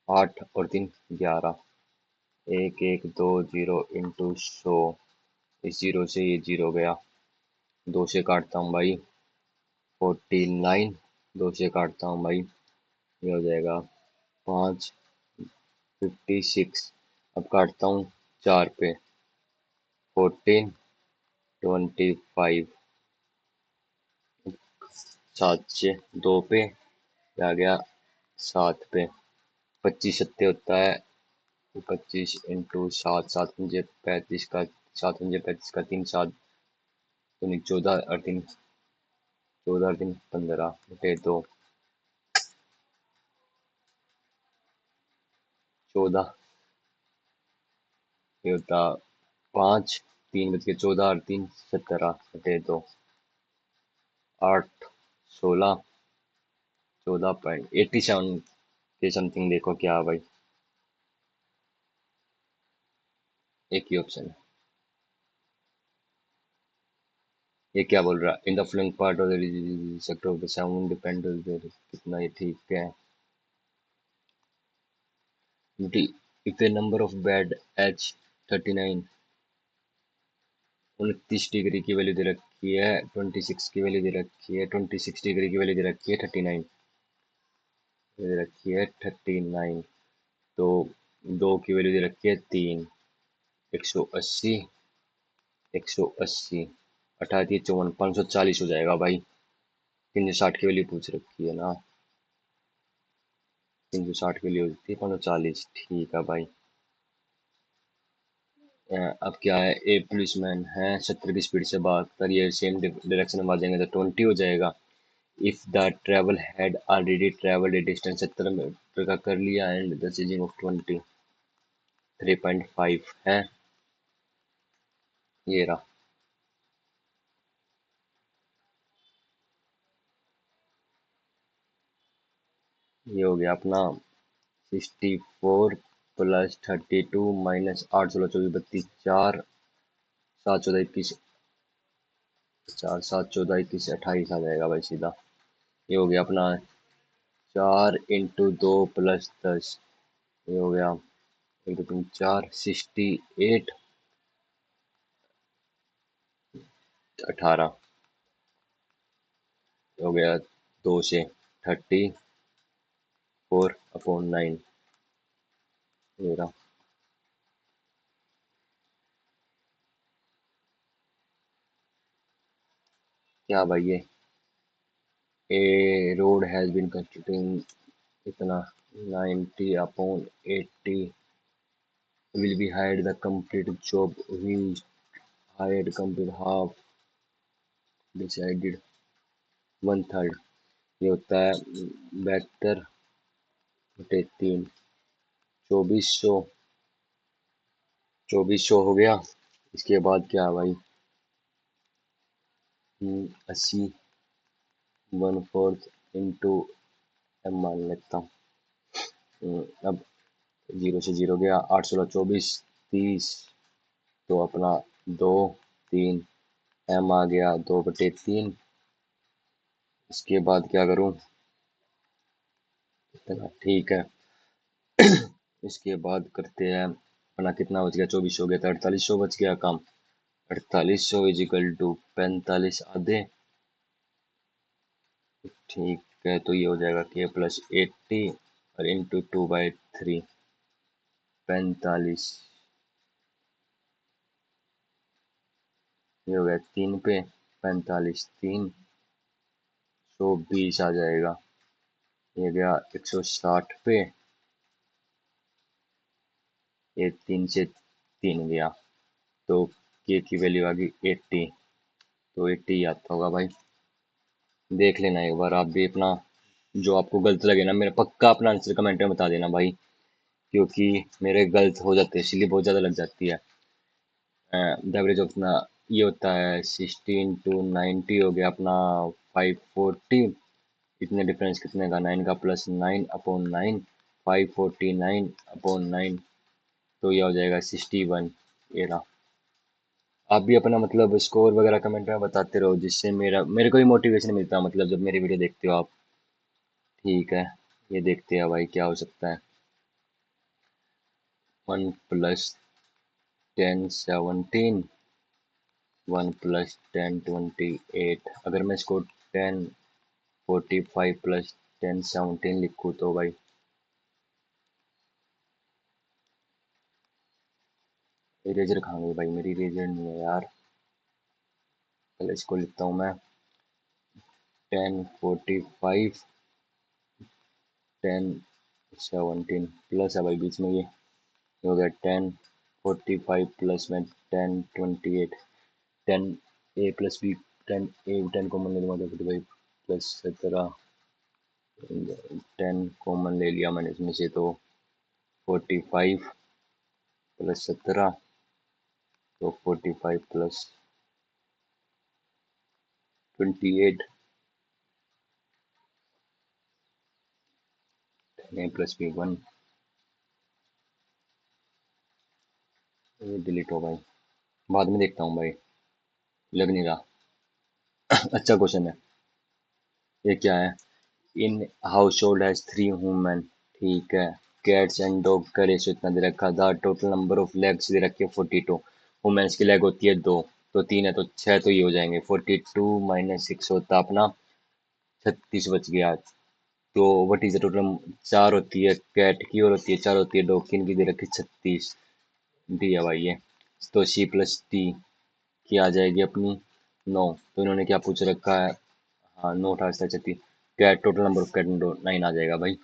8 और 3 11, एक एक दो 0 इंटू 100। इस जीरो से ये जीरो गया, दो से काटता हूँ भाई। 49, दो से काटता हूँ भाई, ये हो जाएगा 5, 56। अब काटता हूँ चार पे, 14, 25। सात से दो पे, आ गया 7 पे। 25 सत्ते होता है, 25 इंटू 7, 7 पंजे 35 का, 7 पंजे 35 का 3, 7 दूनी 14 और 3, 14 और 3 15 बटे 2, 14। ये होता 5, 3 बज के 14 और 3 17 बटे 2, 8 16 14.87 के समथिंग। देखो क्या है भाई, एक ही ऑप्शन है। ये क्या बोल रहा है, in the following part of the sector of the sound depend कितना, ये ठीक है। If a number of bed H 39, 29 degree की वैल्यू दे रखी है, 26 की वैल्यू दे रखी है, 26 डिग्री की वैल्यू दे रखी है, 39 दे रखी है, 39। तो दो की वैल्यू दे रखी है 3, 180, 180, 58, 54, 540 हो जाएगा भाई। 360 की वैल्यू पूछ रखी है ना, 360 की वैल्यू होती है 540, ठीक है भाई। अब क्या है, ए पुलिसमैन है 70 की स्पीड से भाग कर, ये सेम डायरेक्शन में भागेंगे तो 20 हो जाएगा। If the travel had already travelled a distance 70 metre का कर लिया एंड द चेजिंग ऑफ 20, 3.5 है, ये रहा। ये हो गया अपना 64 प्लस 32 माइनस 8, 16, 24, 32, 4, 7, 14, 21, 4, 7, 14, 21, 28 आ जाएगा भाई सीधा। ये हो गया अपना 4 × 2 + 10, ये हो गया 1, 2, 3, 4, 68, 18 हो गया 2 से 34/9, ये रहा। क्या भाई ये, ए रोड हैज बीन कंस्ट्रक्टिंग इतना 90/80 will be hired the complete job, we hired complete half, decided 1/3, ये होता है 72/3, 2400, 2400 हो गया। इसके बाद क्या है भाई, 80, 1/4 इंटू एम मान लेता हूँ। अब 0 से 0 गया, 8, 16, 24, 30, तो अपना 2, 3, एम आ गया 2/3। इसके बाद क्या करूँ, इतना ठीक है। इसके बाद करते हैं अपना, कितना बच गया, 24 हो गया, तो 4800 बच गया काम। 4800 इजिकल टू 45 आधे, ठीक है। तो ये हो जाएगा के प्लस 80 और इंटू 2/3, 45, ये हो गया 3 पे 45, 320 आ जाएगा। ये गया 160 पे, ये 3 से 3 गया, तो के की वैल्यू आ गई 80, तो 80 आता होगा भाई। देख लेना एक बार आप भी अपना, जो आपको गलत लगे ना, मेरा पक्का अपना आंसर कमेंट में बता देना भाई, क्योंकि मेरे गलत हो जाते हैं इसलिए बहुत ज़्यादा लग जाती है। द एवरेज ऑफ अपना ये होता है 16 to 90, हो गया अपना 540। इतने डिफरेंस कितने का, 9 का प्लस 9/9, 549/9, तो ये हो जाएगा 61, ये रहा। आप भी अपना मतलब स्कोर वगैरह कमेंट में बताते रहो, जिससे मेरे को भी मोटिवेशन मिलता है, मतलब जब मेरी वीडियो देखते हो आप। ठीक है, ये देखते हैं भाई क्या हो सकता है। 1 + 10, 17, 1 + 10, 28। अगर मैं इसको 10, 45 + 10, 17 लिखूँ तो भाई, इरेजर कहाँ गई भाई, मेरी इरेजर नहीं है यार। पहले इसको लिखता हूँ मैं, 10, 45, 10, 17 प्लस है भाई बीच में, ये हो गया 10, 45 प्लस में 10, 28, 10 a + b, 10 a, 10 कॉमन ले लूँगा तो 45 प्लस 17, 10 कॉमन ले लिया मैंने इसमें से, तो 45 प्लस 17, तो 45 प्लस 28, नहीं प्लस बी 1, ये डिलीट हो भाई, बाद में देखता हूँ भाई, लग नहीं रहा। अच्छा क्वेश्चन है, ये क्या है? In house hold has 3 women, ठीक है, कैट्स एंड डॉग का रेशियो इतना दे रखा था, total number of legs they रखे 42, वुमेन्स की लेग होती है 2, तो 3 है तो 6, तो ये हो जाएंगे 42 माइनस 6 होता अपना 36 बच गया। तो वट इज द टोटल, 4 होती है कैट की और होती है 4 होती है डॉग की, इनकी दे रखी 36, डी है भाई ये। तो सी प्लस टी की आ जाएगी अपनी 9, तो इन्होंने क्या पूछ रखा है? हाँ, 9 अठारह 36, cat total number of cat 9 आ जाएगा भाई।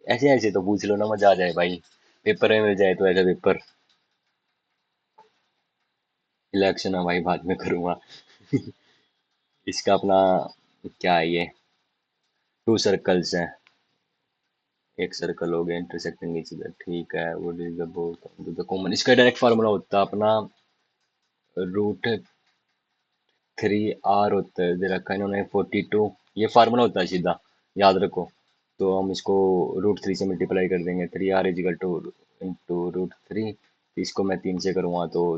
ऐसे ऐसे तो पूछ लो ना, मजा आ जाए भाई, पेपर में मिल जाए तो ऐसा पेपर। इलेक्शन है भाई, बाद में करूंगा। इसका अपना क्या है ये? 2 सर्कल्स हैं, एक सर्कल हो गया इंटरसेक्टिंग ईच अदर, ठीक है, what is the both the common, इसका डायरेक्ट फार्मूला होता है अपना √3r होता है, दे रखा है इन्होंने 42, ये फार्मूला होता है सीधा, याद रखो। तो हम इसको √3 से मल्टीप्लाई कर देंगे, 3r इजिकल टू इंटू √3, इसको मैं 3 से करूँगा तो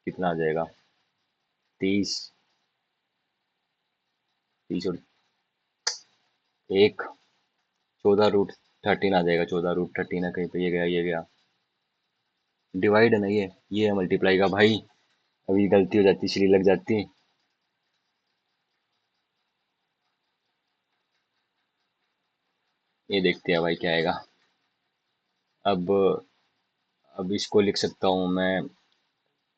कितना आ जाएगा? 30, 30 और 1, 14 √13 आ जाएगा, 14 √13 है कहीं पे, ये गया ये गया, डिवाइड है ना ये है मल्टीप्लाई का भाई, अभी गलती हो जाती इसलिए लग जाती। ये देखते हैं भाई क्या आएगा। अब अब इसको लिख सकता हूँ मैं,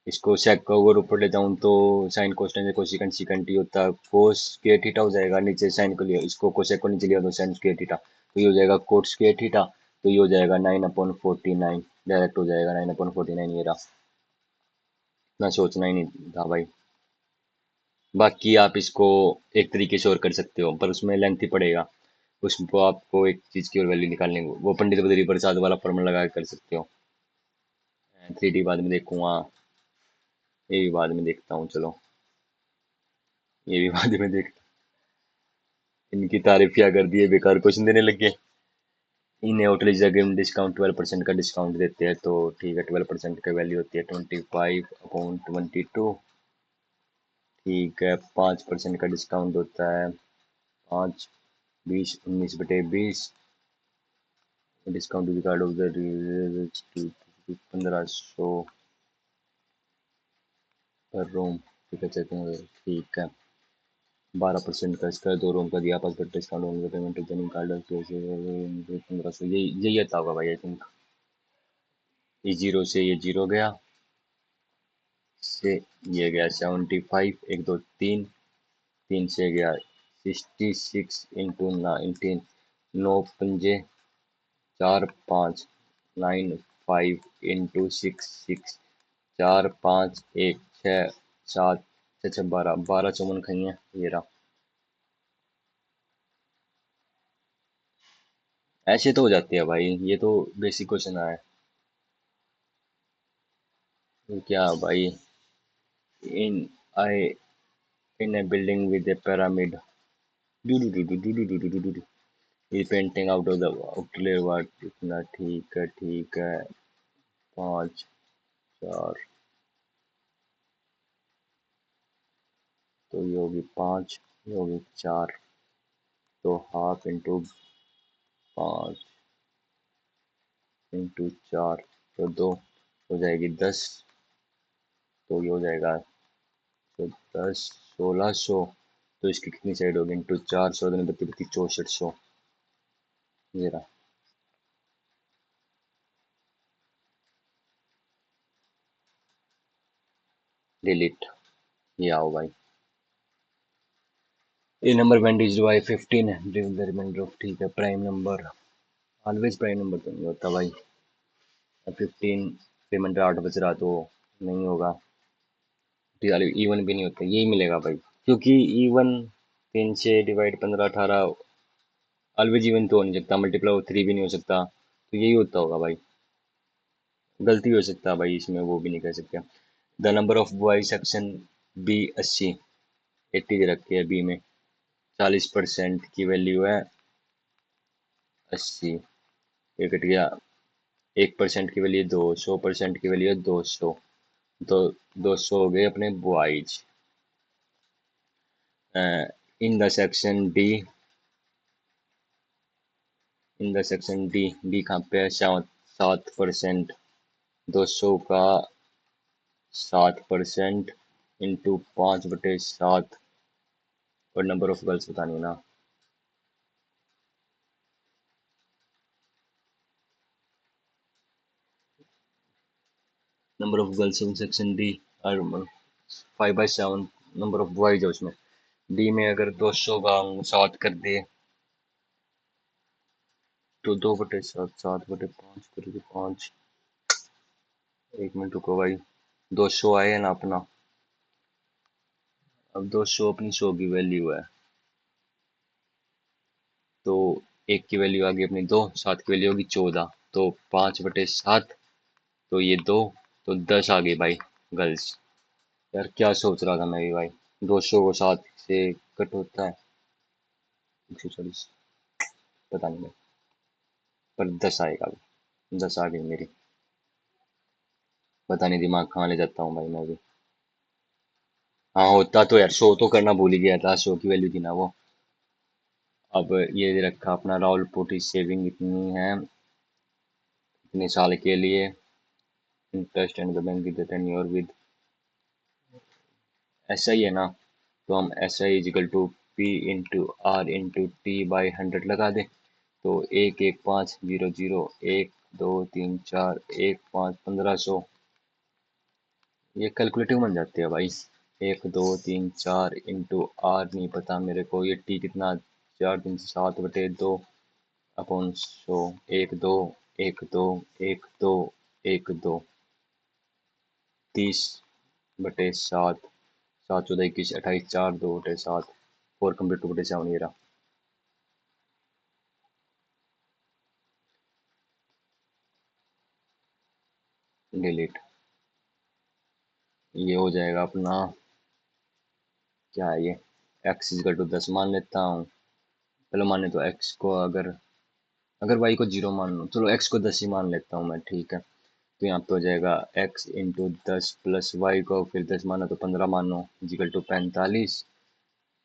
इसको सेक को अगर ऊपर ले जाऊँ तो साइन कोस्टेन से कोसिकेंट सीकेंट ही होता है, कोस स्क्वायर थीटा हो जाएगा, नीचे साइन को लिया, इसको कोसेक को नीचे लिया तो साइन स्क्वायर थीटा, तो ये हो जाएगा कोट स्क्वायर थीटा, तो ये हो जाएगा 9/49, डायरेक्ट हो जाएगा 9/49, ये रहा, इतना सोचना ही नहीं था भाई। बाकी आप इसको एक तरीके से और कर सकते हो, पर उसमें लेंथ ही पड़ेगा, उसको आपको एक चीज़ की और वैल्यू निकालनी, वो पंडित बद्री प्रसाद वाला फॉर्मूला लगा के कर सकते हो। 3D बाद में देखूंगा, ये भी बाद में देखता हूँ, चलो ये भी बाद में देख, इनकी तारीफ क्या कर दी है, बेकार क्वेश्चन देने लग गए। इन्हें होटल गिवन डिस्काउंट 12% का डिस्काउंट देते हैं, तो ठीक है, 12% की वैल्यू होती है 25/22, ठीक है, 5% का डिस्काउंट होता है 5, 20, 19/20, डिस्काउंट रिगार्ड ऑफ द 1500 पर रूम, ठीक है, चेकिंग, ठीक है, 12% का इसका 2 रूम का दिया, 5% डिस्काउंट होंगे, पेमेंट रिटर्निंग कार्ड 1500, यही आता होगा भाई आई थिंक। ये जीरो से ये जीरो गया, से ये गया 75, 1 2 3, 3 से गया 66 इंटू 19, 9 पंजे 4 5, 95 इंटू 6 4 5 1 6 7, 6 6 12, 12 चौवन खाई है, ये रहा। ऐसे तो हो जाती है भाई, ये तो बेसिक क्वेश्चन है। ये क्या भाई? In I in a building with a pyramid, do do do do do do do do do, ये painting out of the outlier what, इतना, ठीक है ठीक है, 5 4, तो ये होगी 5, ये होगी 4, तो हाफ इंटू 5 इंटू 4, तो 2 हो जाएगी 10, तो ये हो जाएगा, तो 10 1600, तो इसकी कितनी साइड होगी? इंटू 4, 100 32 6400, ये रहा, डिलीट, ये आओ भाई। ए number when is by 15 during the remainder of, ठीक है, prime number, always prime number तो नहीं होता भाई, 15 पेमेंट 8 बज रहा तो नहीं होगा, इवन भी नहीं होता, यही मिलेगा भाई, क्योंकि इवन 3 से डिवाइड 15 18, ऑलवेज इवन तो हो नहीं सकता, मल्टीप्लाई 3 भी नहीं हो सकता, तो यही होता होगा भाई, गलती हो सकता है भाई इसमें, वो भी नहीं कह सकते। The number of boy section B 80, 80 दे रखे है बी में, 40% की वैल्यू है 80, ये कट गया। 1% की वैल्यू 2, 100% की वैल्यू 200, तो 200 हो गए अपने boys. In the section D, in the section D, D कहाँ पे है? 7%, 200 का 7% इंटू 5/7, और नंबर ऑफ गर्ल्स बतानी है ना। Number of girls in section D और 5/7 नंबर ऑफ बॉयज है उसमें। डी में अगर 200 का हम 7 कर दे तो 2/7, 7/5 करोगे 5। एक मिनट रुको भाई, 200 आए है ना अपना। अब 200 अपनी 100 की वैल्यू है, तो एक की वैल्यू आ गई अपनी 2, 7 की वैल्यू होगी 14, तो 5/7, तो ये 2, तो 10 आ गई भाई गर्ल्स। यार क्या सोच रहा था मैं भी भाई, 200 को 7 से कट होता है 140, पता नहीं भाई, पर 10 आएगा भाई, 10 आ गई मेरी। पता नहीं दिमाग कहाँ ले जाता हूँ भाई मैं भी। हाँ होता तो यार, 100 तो करना भूल ही गया था, 100 की वैल्यू थी ना वो। अब ये रखा अपना राहुल पोटी सेविंग इतनी है, इतने साल के लिए, interest and the bank with tenure with, ऐसा ही है ना। तो हम ऐसा ही equal to P into R into T by 100 लगा दें, तो 1 1 5 0 0 1 2 3 4 1 5 1500, ये कैलकुलेटिव बन जाती है भाई। 1 2 3 4 इंटू आर नहीं पता मेरे को, ये टी कितना, 4 3 7/2 अपॉन 100, 1 2 1 2 1 2 30/7, 7 14 21 28, 4 2/7, 4 कंप्लीट 2/7 ये रहा। डिलीट, ये हो जाएगा अपना, क्या है ये, एक्स इजकल टू 10 मान लेता हूँ। चलो माने तो एक्स को अगर, अगर वाई को 0 मान लो, चलो एक्स को 10 ही मान लेता हूँ मैं, ठीक है। तो यहाँ पे हो जाएगा एक्स इंटू 10 प्लस वाई को फिर 10 माना तो 15 मानो, इजिकल टू 45,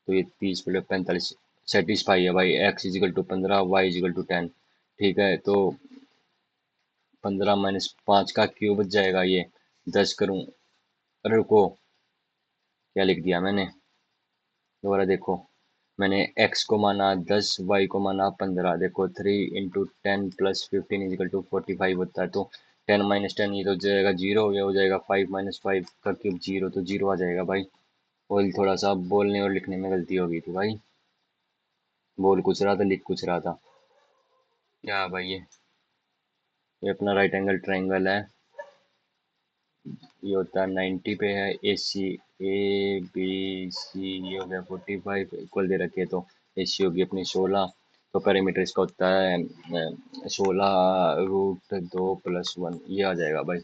तो ये 30/45 सेटिस्फाई है भाई। X equal to 15, Y equal to 10, ठीक है। तो 15 - 5 का क्यूब बच जाएगा ये, 10 करूँ, अरे रुको, क्या लिख दिया मैंने, दोबारा देखो। मैंने x को माना 10, y को माना 15, देखो 3 × 10 + 15 = 45 होता है, तो 10 - 10 ये तो हो जाएगा 0, ये हो जाएगा 5 - 5 का क्यूब 0, तो 0 आ जाएगा भाई। और थोड़ा सा बोलने और लिखने में गलती हो गई थी भाई, बोल कुछ रहा था लिख कुछ रहा था। क्या भाई ये अपना राइट एंगल ट्राइंगल है, ये होता है 90 पे है, ए सी, ए बी सी, ये हो गया 45 इक्वल दे रखे, तो ए सी होगी अपनी 16, तो पैरामीटर इसका होता है 16√2 + 1, ये आ जाएगा भाई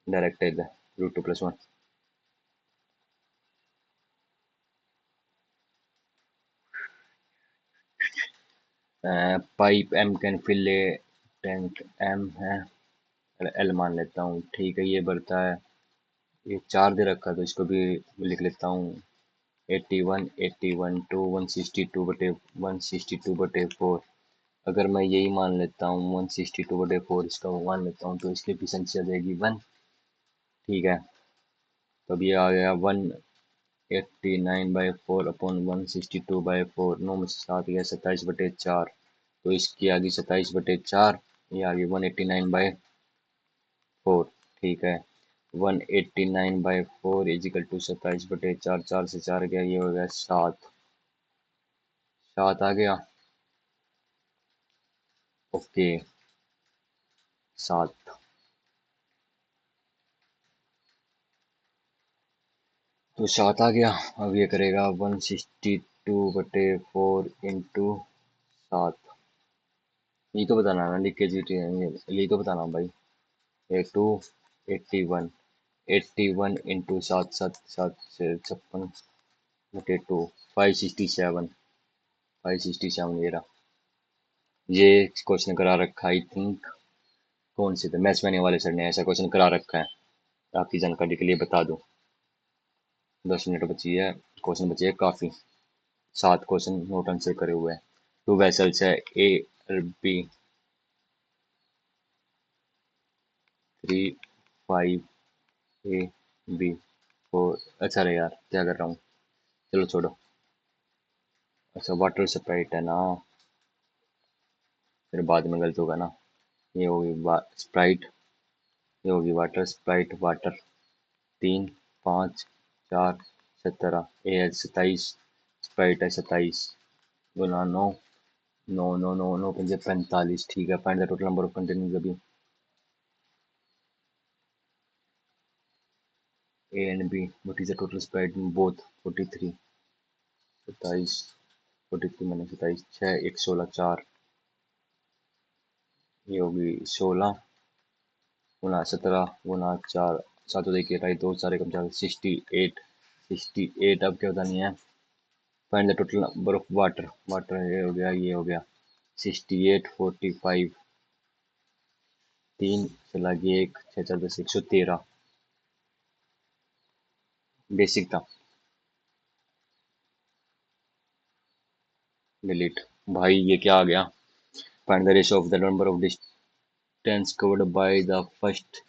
डायरेक्ट इधर, √2 + 1। Pipe M can fill a tank M है, एल मान लेता हूँ, ठीक है। ये बढ़ता है, ये 4 दे रखा है तो इसको भी लिख लेता हूँ 81, 81 टू 162/4। अगर मैं यही मान लेता हूँ 162/4, इसका वो मान लेता हूँ, तो इसकी एफिशिएंसी आ जाएगी 1, ठीक है। तो अब ये आ गया 189/4 अपॉन 162/4, 9 में से 7 गया 27/4, तो इसकी आ गई 27/4, ये आ गई 189/4, ठीक है। 189/4 इजिकल टू 27/4, 4 से 4 गया, ये हो गया 7, 7 आ गया, ओके 7। तो 7 आ गया। अब ये करेगा 162/4 इंटू 7, यही तो बताना है ना, लिख के जीटी यही तो बताना भाई। 81, 81 इंटू 7, 7 7 से 56/2, 567, 567 ये रहा। ये क्वेश्चन करा रखा आई थिंक, कौन से थे, मैथ्स मैनी वाले सर ने ऐसा क्वेश्चन करा रखा है। आपकी जानकारी के लिए बता दूं। 10 मिनट बची है, क्वेश्चन बचे हैं काफी। 7 क्वेश्चन नोट आंसर करे हुए हैं। टू वेसल्स है, ए और बी, 3, 5, A, B, 4। अच्छा रे यार, क्या कर रहा हूँ, चलो छोड़ो। अच्छा, वाटर स्प्राइट है ना, फिर बाद में गलत होगा ना। ये होगी स्प्राइट, ये होगी वाटर, स्प्राइट वाटर। 3, 5, 4, 17, ए है 27, स्प्राइट है 27, गुना 9, 9, 9, 9, 9, 5, 45। ठीक है, find the total number of containers अभी। A and B, what is the total sprite in both. 43, 27, 43 मैंने 27, 6, 1, 16, 4, ये होगी 16 गुना 17 गुना 4, 7 देखिए 2, 4, 1, 4, 68, 68। अब क्या होता नहीं है, find the total number of water, water ये हो गया, ये हो गया 68, 45, 3 चला गया 1, 6, 4, 10, 113। बेसिक था। डिलीट। भाई ये क्या आ गया, find the ratio of the number of distance covered by the first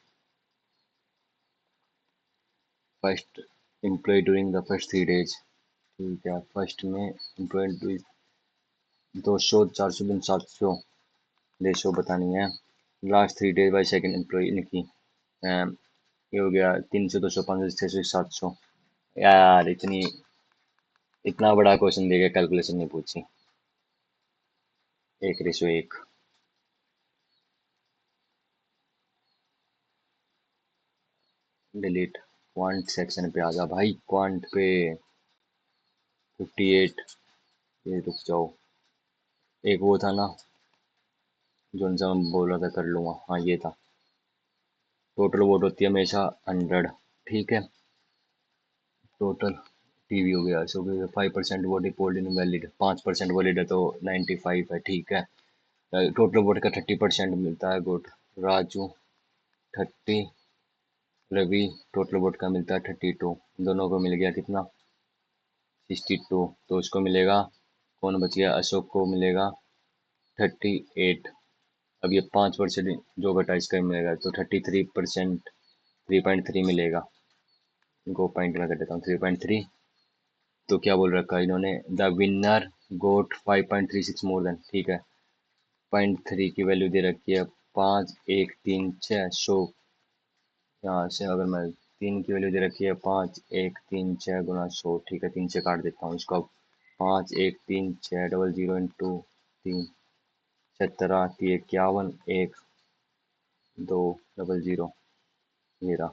employ during the first 3 days. ठीक है, फर्स्ट में एम्प्लॉय 200, 400 दिन 700, रेशियो बतानी है। Last 3 days by second employ लिखी। ये हो गया 300, 200, 500, 600, 700। यार इतना बड़ा क्वेश्चन देके कैलकुलेशन नहीं पूछी। 1:1। डिलीट। क्वांट सेक्शन पे आ जा भाई, क्वांट पे। 58। ये रुक जाओ, एक वो था ना जो सा मैं बोल रहा था, कर लूंगा। हाँ ये था। टोटल वोट होती है हमेशा 100। ठीक है, टोटल टीवी हो गया, सो 5% vote polled in valid, 5% valid है तो 95 है। ठीक है, टोटल वोट का 30% मिलता है vote Raju 30, Ravi total vote का मिलता है 32। दोनों को मिल गया कितना, 62। तो उसको मिलेगा, कौन बच गया, अशोक को मिलेगा 38। अब ये 5% जो घटा इसका मिलेगा तो 33%, 3.3 मिलेगा। इनको पॉइंट में कर देता हूँ 3.3। तो क्या बोल रखा है इन्होंने, the winner got 5.36 more than. ठीक है, 0.3 की वैल्यू दे रखी है, 5, 1, 3, 6 शो। यहाँ से अगर मैं 3 की वैल्यू दे रखी है, 5, 1, 3, 6 गुना 100। ठीक है, 3 से काट देता हूँ इसको अब। 5, 1, 3, 6 डबल 0 इंटू 3, 17, 51, 1, 2 डबल 0। ये रहा,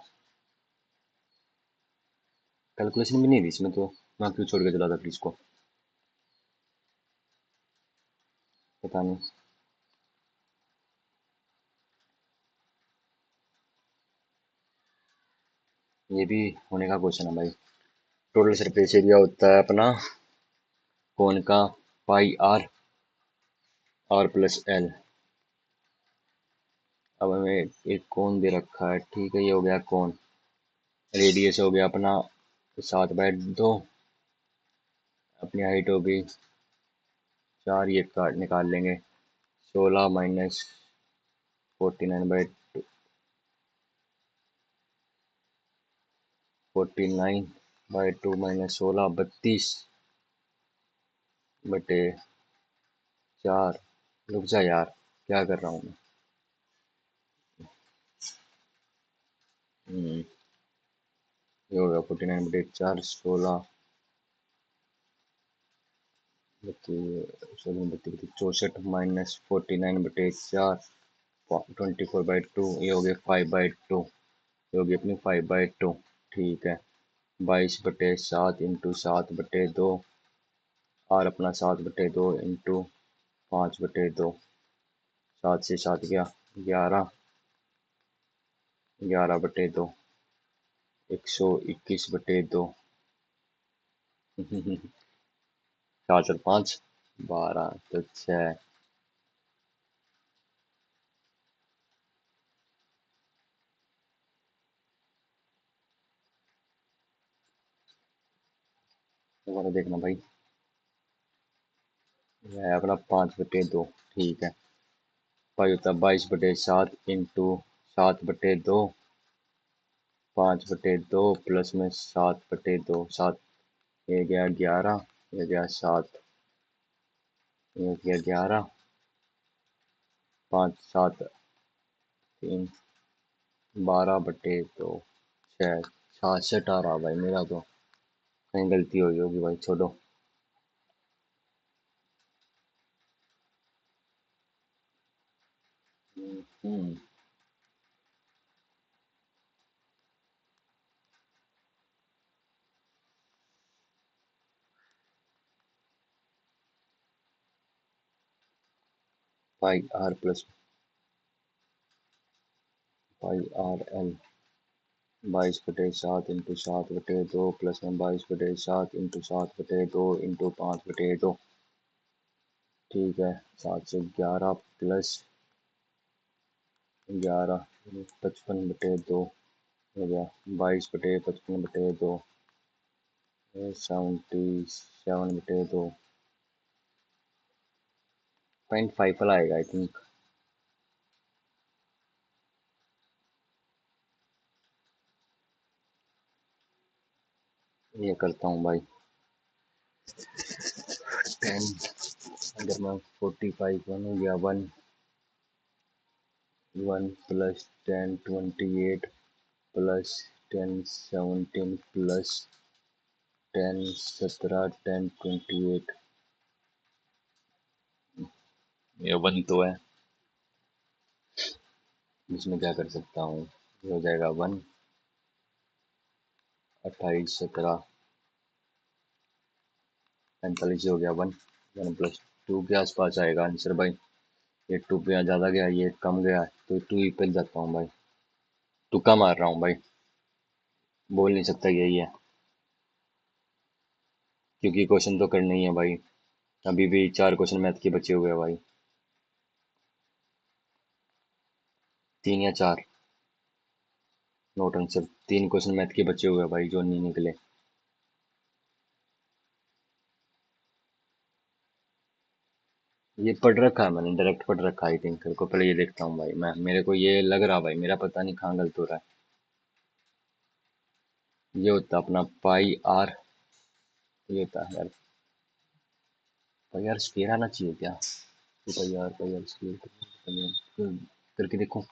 कैलकुलेशन भी नहीं थी इसमें तो मैं क्यों छोड़ के चला था फिर इसको, पता नहीं। ये भी होने का क्वेश्चन है भाई। टोटल सरफेस एरिया होता है अपना कोन का, पाई आर, आर प्लस एल। अब हमें एक कोन दे रखा है। ठीक है, ये हो गया कोन। रेडियस हो गया अपना 7/2, अपनी हाइट हो गई 4, ये काट निकाल लेंगे। 16 माइनस 49/2, 49/2 माइनस 16, 32/4। रुक जा यार, क्या कर रहा हूँ मैं। ये हो गया 49/4, 16, 64 माइनस 49/4, 24/2। ये हो गया 5/2, ये होगी अपनी 5/2। ठीक है, 22/7 इंटू 7/2, और अपना 7/2 इंटू 5/2। 7 से 7 गया 11, 11/2, 121/2। 4 और 5 12, तो 6, दोबारा देखना भाई। यह है अपना 5/2। ठीक है। पाई होता है 22/7 इंटू 7/2। 5/2 प्लस में 7/2। 7 ये गया 11, ये गया 7, ये गया 11। 5 7 3 12/2। 6 66 आ रहा भाई मेरा तो। कहीं गलती हुई होगी भाई, छोड़ो। Hmm. Pi R plus pi R L 22/7 into 7/2 plus में 22/7 इंटू 7/2 इंटू 5/2। ठीक है। 711 प्लस 11 55/2 हो गया। 22/55/2 77/2। 0.5 आएगा आई थिंक। ये करता हूँ भाई। 10 अगर मैं 45 वन हो गया। 1 1 प्लस 10 28 प्लस 10 17 प्लस 10 17 10 28। ये 1 तो है, इसमें क्या कर सकता हूँ। ये हो जाएगा 1 28 17 45 हो गया। 1 1 प्लस 2 के आसपास आएगा आंसर भाई। ये 2 पे ज़्यादा गया, ये कम गया, तो 2 ही पे जाता हूँ भाई। तुक्का मार रहा हूँ भाई, बोल नहीं सकता यही है, क्योंकि क्वेश्चन तो करना ही है भाई। अभी भी 4 क्वेश्चन मैथ के बचे हुए हैं भाई। 3 या 4 नोट आंसर। 3 क्वेश्चन मैथ के बचे हुए हैं भाई जो नहीं निकले। ये पढ़ रखा है मैंने, डायरेक्ट पढ़ रखा है आई थिंक। को पहले ये देखता हूँ भाई मैं, मेरे को ये लग रहा भाई, मेरा पता नहीं कहाँ गलत हो रहा है। ये होता अपना पाई आर। ये होता है यार, पाई आर स्क्वायर आना चाहिए क्या। तो पाई आर स्क्वायर करके देखो।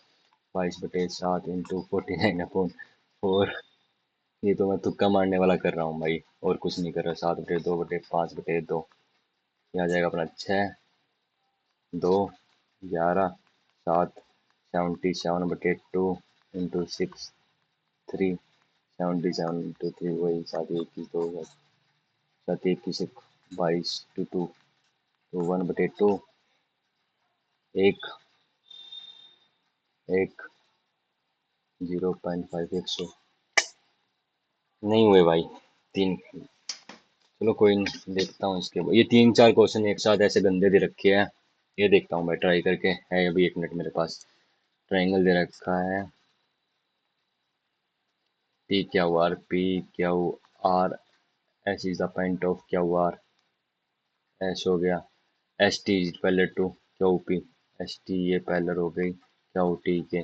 22/7 इंटू 49/4। ये तो मैं तुक्का मारने वाला कर रहा हूँ भाई, और कुछ नहीं कर रहा। 7/2/5/2। ये आ जाएगा अपना 6 2 11 7 77/2 इंटू 6 3 77/3 वही 7 21 2 7 21 22 तो 1/2 एक एक 0.5 100 नहीं हुए भाई। 3। चलो कोई नहीं, देखता हूँ इसके बाद। ये 3 4 क्वेश्चन एक साथ ऐसे गंदे दे रखे हैं। ये देखता हूँ भाई ट्राई करके। है अभी 1 मिनट मेरे पास। ट्रायंगल दे रखा है। P Q R S is the point of QR। S हो गया। ST is parallel to QP। ST ये पैरेलल हो गई QT के।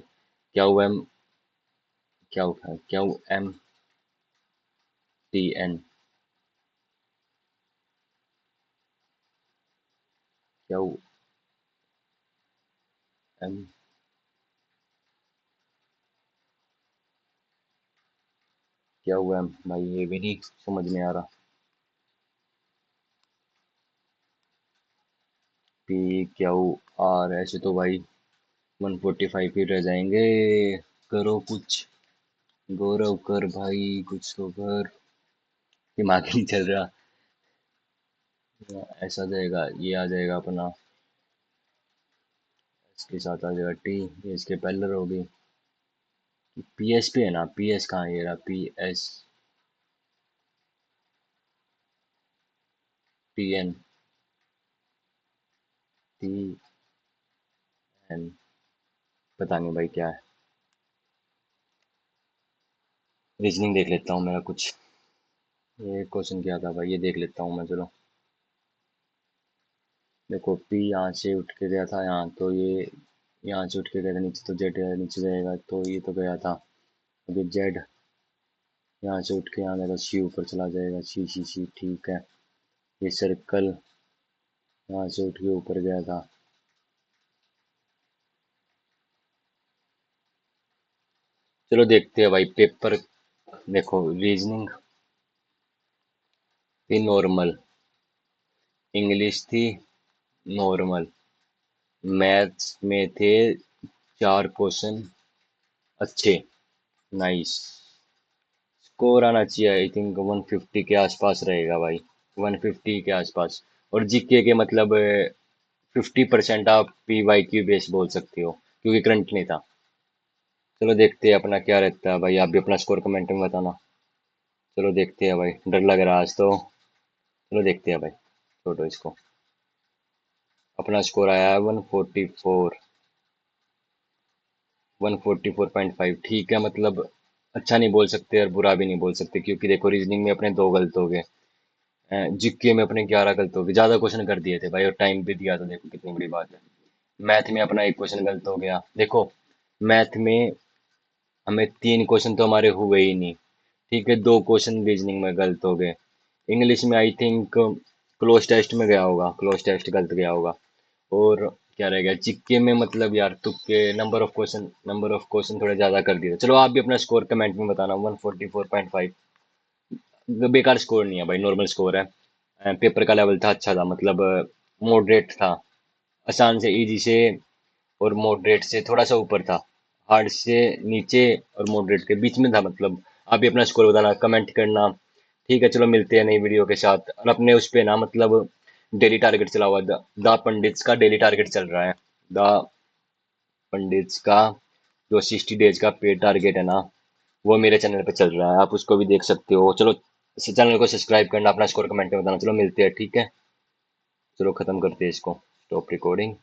QM QM TN QM QM भाई ये भी नहीं समझ में आ रहा। PQR ऐसे तो भाई 145 ही रह जाएंगे। करो कुछ, गौरव कर भाई, कुछ तो कर। दिमाग ही नहीं चल रहा। ऐसा जाएगा, ये आ जाएगा अपना। इसके साथ आ जाएगा T। ये इसके पैरेलल होगी। PS पे है ना, PS कहाँ है, ये रहा PSTN TN। पता नहीं भाई क्या है। रीजनिंग देख लेता हूँ मेरा कुछ। ये क्वेश्चन क्या था भाई, ये देख लेता हूँ मैं। चलो देखो, पी यहाँ से उठ के गया था यहाँ, तो ये यहाँ से उठ के गया था नीचे, तो जेड नीचे जाएगा, तो ये तो गया था। अभी जेड यहाँ से उठ के यहाँ जाएगा, सी ऊपर चला जाएगा, सी सी सी, ठीक है। ये सर्कल यहाँ से उठ के ऊपर गया था। चलो देखते हैं भाई पेपर। देखो रीजनिंग थी नॉर्मल, इंग्लिश थी नॉर्मल, मैथ्स में थे 4 क्वेश्चन अच्छे, नाइस। स्कोर आना चाहिए आई थिंक 150 के आसपास रहेगा भाई, 150 के आसपास। और जीके के मतलब 50% आप पी वाई क्यू बेस बोल सकते हो, क्योंकि करंट नहीं था। चलो देखते हैं अपना क्या रहता है भाई, आप भी अपना स्कोर कमेंट में बताना। चलो देखते हैं भाई, डर लग रहा है आज तो। चलो देखते हैं भाई, छोड़ो इसको। अपना स्कोर आया है 144, 144.5, ठीक है। मतलब अच्छा नहीं बोल सकते और बुरा भी नहीं बोल सकते, क्योंकि देखो रीजनिंग में अपने 2 गलत हो गए, जीके में अपने 11 गलत हो गए, ज्यादा क्वेश्चन कर दिए थे भाई, और टाइम भी दिया था, देखो कितनी बड़ी बात है। मैथ में अपना 1 क्वेश्चन गलत हो गया, देखो मैथ में हमें 3 क्वेश्चन तो हमारे हुए ही नहीं, ठीक है। 2 क्वेश्चन रीजनिंग में गलत हो गए। इंग्लिश में आई थिंक क्लोज टेस्ट में गया होगा, क्लोज टेस्ट गलत गया होगा। और क्या रह गया जीके में, मतलब यार तुक्के, नंबर ऑफ क्वेश्चन थोड़े ज्यादा कर दिए थे। चलो आप भी अपना स्कोर कमेंट में बताना। 144.5 बेकार स्कोर नहीं है भाई, नॉर्मल स्कोर है। पेपर का लेवल था अच्छा था, मतलब मॉडरेट था, आसान से इजी से, और मॉडरेट से थोड़ा सा ऊपर था, हार्ड से नीचे, और मॉडरेट के बीच में था। मतलब आप भी अपना स्कोर बताना, कमेंट करना, ठीक है। चलो मिलते हैं नई वीडियो के साथ। और अपने उस पे ना, मतलब डेली टारगेट चला हुआ, द पंडित्स का डेली टारगेट चल रहा है। द पंडित्स का जो 60 डेज का पेड टारगेट है ना, वो मेरे चैनल पे चल रहा है, आप उसको भी देख सकते हो। चलो चैनल को सब्सक्राइब करना, अपना स्कोर कमेंट में बताना। चलो मिलते हैं, ठीक है। चलो खत्म करते हैं इसको, स्टॉप रिकॉर्डिंग।